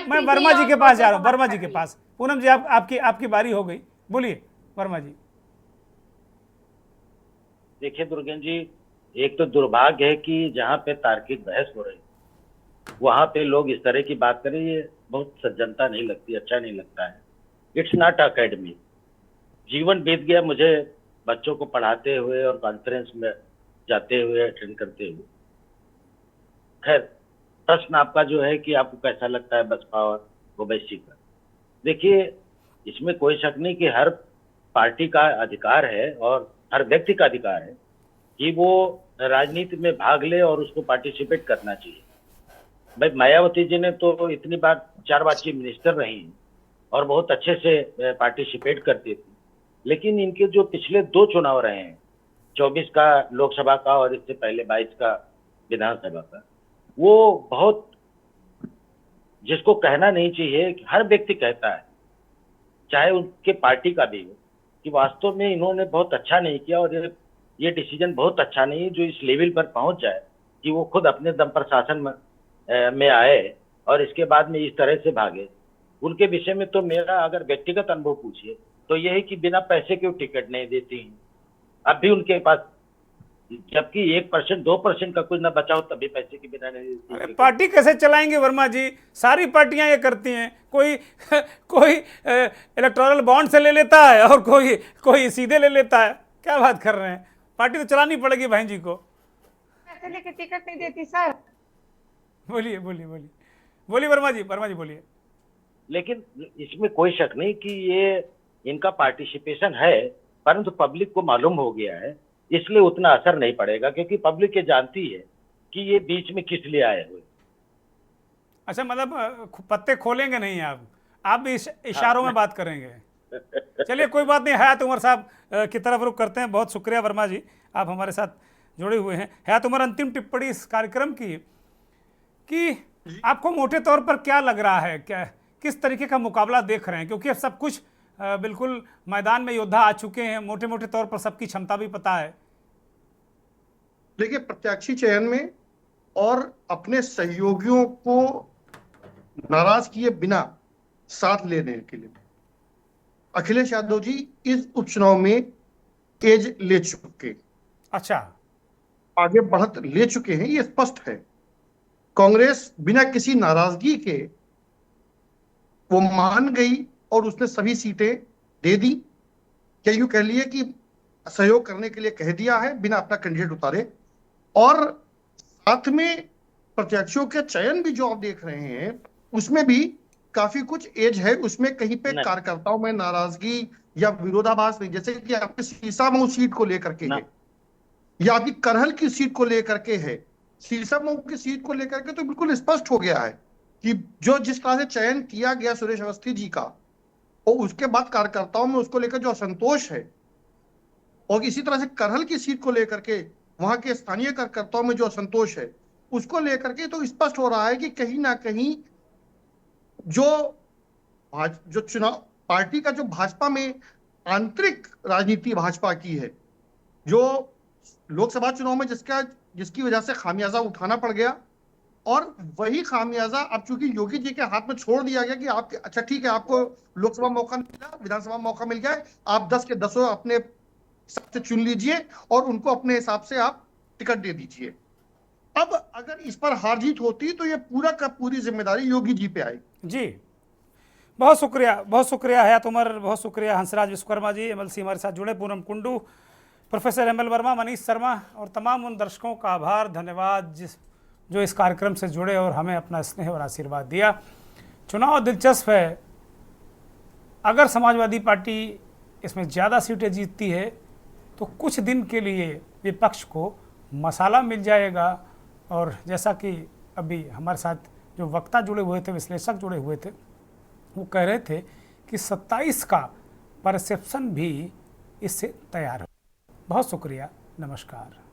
मैं वर्मा जी के पास जा रहा हूँ, वर्मा जी के पास। पूनम जी आपकी बारी हो गई, बोलिए वर्मा जी। देखिए दुर्गेन जी, एक तो दुर्भाग्य है कि जहाँ पे तार्किक बहस हो रही वहां पे लोग इस तरह की बात करें, ये बहुत सज्जनता नहीं लगती, अच्छा नहीं लगता है। It's not academy. जीवन बीत गया मुझे बच्चों को पढ़ाते हुए और कॉन्फ्रेंस में जाते हुए, अटेंड करते हुए। खैर, प्रश्न आपका जो है कि आपको कैसा लगता है बसपा और ओवैसी का, देखिए इसमें कोई शक नहीं कि हर पार्टी का अधिकार है और हर व्यक्ति का अधिकार है कि वो राजनीति में भाग ले और उसको पार्टिसिपेट करना चाहिए। भाई मायावती जी ने तो इतनी बार 4 बार चीफ मिनिस्टर रही और बहुत अच्छे से पार्टिसिपेट करती थी, लेकिन इनके जो पिछले 2 चुनाव रहे हैं, 24 का लोकसभा का और इससे पहले 22 का विधानसभा का, वो बहुत, जिसको कहना नहीं चाहिए, हर व्यक्ति कहता है चाहे उनके पार्टी का भी हो कि वास्तव में इन्होंने बहुत अच्छा नहीं किया और ये डिसीजन बहुत अच्छा नहीं है जो इस लेवल पर पहुंच जाए कि वो खुद अपने दम पर शासन में आए और इसके बाद में इस तरह से भागे। उनके विषय में तो मेरा अगर व्यक्तिगत अनुभव पूछिए तो यह है कि बिना पैसे के टिकट नहीं देती हैं। अब भी उनके पास, जबकि 1% 2% का कुछ ना बचा हो तभी पैसे के बिना नहीं देती। पार्टी कैसे चलाएंगे वर्मा जी? सारी पार्टियां ये करती हैं, कोई इलेक्टोरल बॉन्ड से ले लेता है और कोई सीधे ले लेता है। क्या बात कर रहे हैं? पार्टी तो चलानी पड़ेगी बहन जी को। पैसे लेके टिकट नहीं देती सर। बोलिए वर्मा जी बोलिए। लेकिन इसमें कोई शक नहीं कि ये इनका पार्टिसिपेशन है, परंतु पब्लिक को मालूम हो गया है, इसलिए उतना असर नहीं पड़ेगा, क्योंकि पब्लिक ये जानती है कि ये बीच में किस लिए आए हुए। अच्छा, मतलब पत्ते खोलेंगे नहीं आप भी इशारों में बात करेंगे। चलिए कोई बात नहीं, हयात उमर साहब की तरफ रुख करते हैं। बहुत शुक्रिया वर्मा जी, आप हमारे साथ जुड़े हुए हैं। हयात उमर, अंतिम टिप्पणी इस कार्यक्रम की कि आपको मोटे तौर पर क्या लग रहा है, किस तरीके का मुकाबला देख रहे हैं? क्योंकि अब सब कुछ बिल्कुल मैदान में योद्धा आ चुके हैं, मोटे तौर पर सबकी क्षमता भी पता है। देखिए, प्रत्याशी चयन में और अपने सहयोगियों को नाराज किए बिना साथ लेने के लिए अखिलेश यादव जी इस उपचुनाव में एज ले चुके, अच्छा, आगे बढ़त ले चुके हैं, ये स्पष्ट है। कांग्रेस बिना किसी नाराजगी के वो मान गई और उसने सभी सीटें दे दी, क्या यूं कह लिए कि सहयोग करने के लिए कह दिया है बिना अपना कैंडिडेट उतारे। और साथ में प्रत्याशियों के चयन भी जो आप देख रहे हैं उसमें भी काफी कुछ एज है, उसमें कहीं पे कार्यकर्ताओं में नाराजगी या विरोधाभास नहीं, जैसे कि आपके सीसामऊ सीट को लेकर के है या आपकी करहल की सीट को लेकर के है। सीसामऊ की सीट को लेकर के तो बिल्कुल स्पष्ट हो गया है कि जो जिस तरह से चयन किया गया सुरेश अवस्थी जी का, और उसके बाद कार्यकर्ताओं में उसको लेकर जो असंतोष है, और इसी तरह से करहल की सीट को लेकर के वहां के स्थानीय कार्यकर्ताओं में जो असंतोष है उसको लेकर के तो स्पष्ट हो रहा है कि कहीं ना कहीं जो चुनाव पार्टी का जो भाजपा में आंतरिक राजनीति भाजपा की है, जो लोकसभा चुनाव में जिसकी वजह से खामियाजा उठाना पड़ गया, और वही खामियाजा अब चूंकि योगी जी के हाथ में छोड़ दिया गया कि आप, अच्छा ठीक है, आपको लोकसभा मौका मिला, विधानसभा मौका मिल गया, आप 10 के 10 अपने हिसाब से चुन लीजिए और उनको अपने हिसाब से आप टिकट दे दीजिए। अब अगर इस पर हार जीत होती तो ये पूरा का पूरी जिम्मेदारी योगी जी पे आएगी। जी, बहुत शुक्रिया हयात उमर, बहुत शुक्रिया हंसराज विश्वकर्मा जी, एमएलसी हमारे साथ जुड़े, पूनम कुंडू, प्रोफेसर एमएल वर्मा, मनीष शर्मा और तमाम उन दर्शकों का आभार, धन्यवाद जो इस कार्यक्रम से जुड़े और हमें अपना स्नेह और आशीर्वाद दिया। चुनाव दिलचस्प है। अगर समाजवादी पार्टी इसमें ज़्यादा सीटें जीतती है तो कुछ दिन के लिए विपक्ष को मसाला मिल जाएगा, और जैसा कि अभी हमारे साथ जो वक्ता जुड़े हुए थे, विश्लेषक जुड़े हुए थे, वो कह रहे थे कि 27 का परसेप्शन भी इससे तैयार हो। बहुत शुक्रिया, नमस्कार।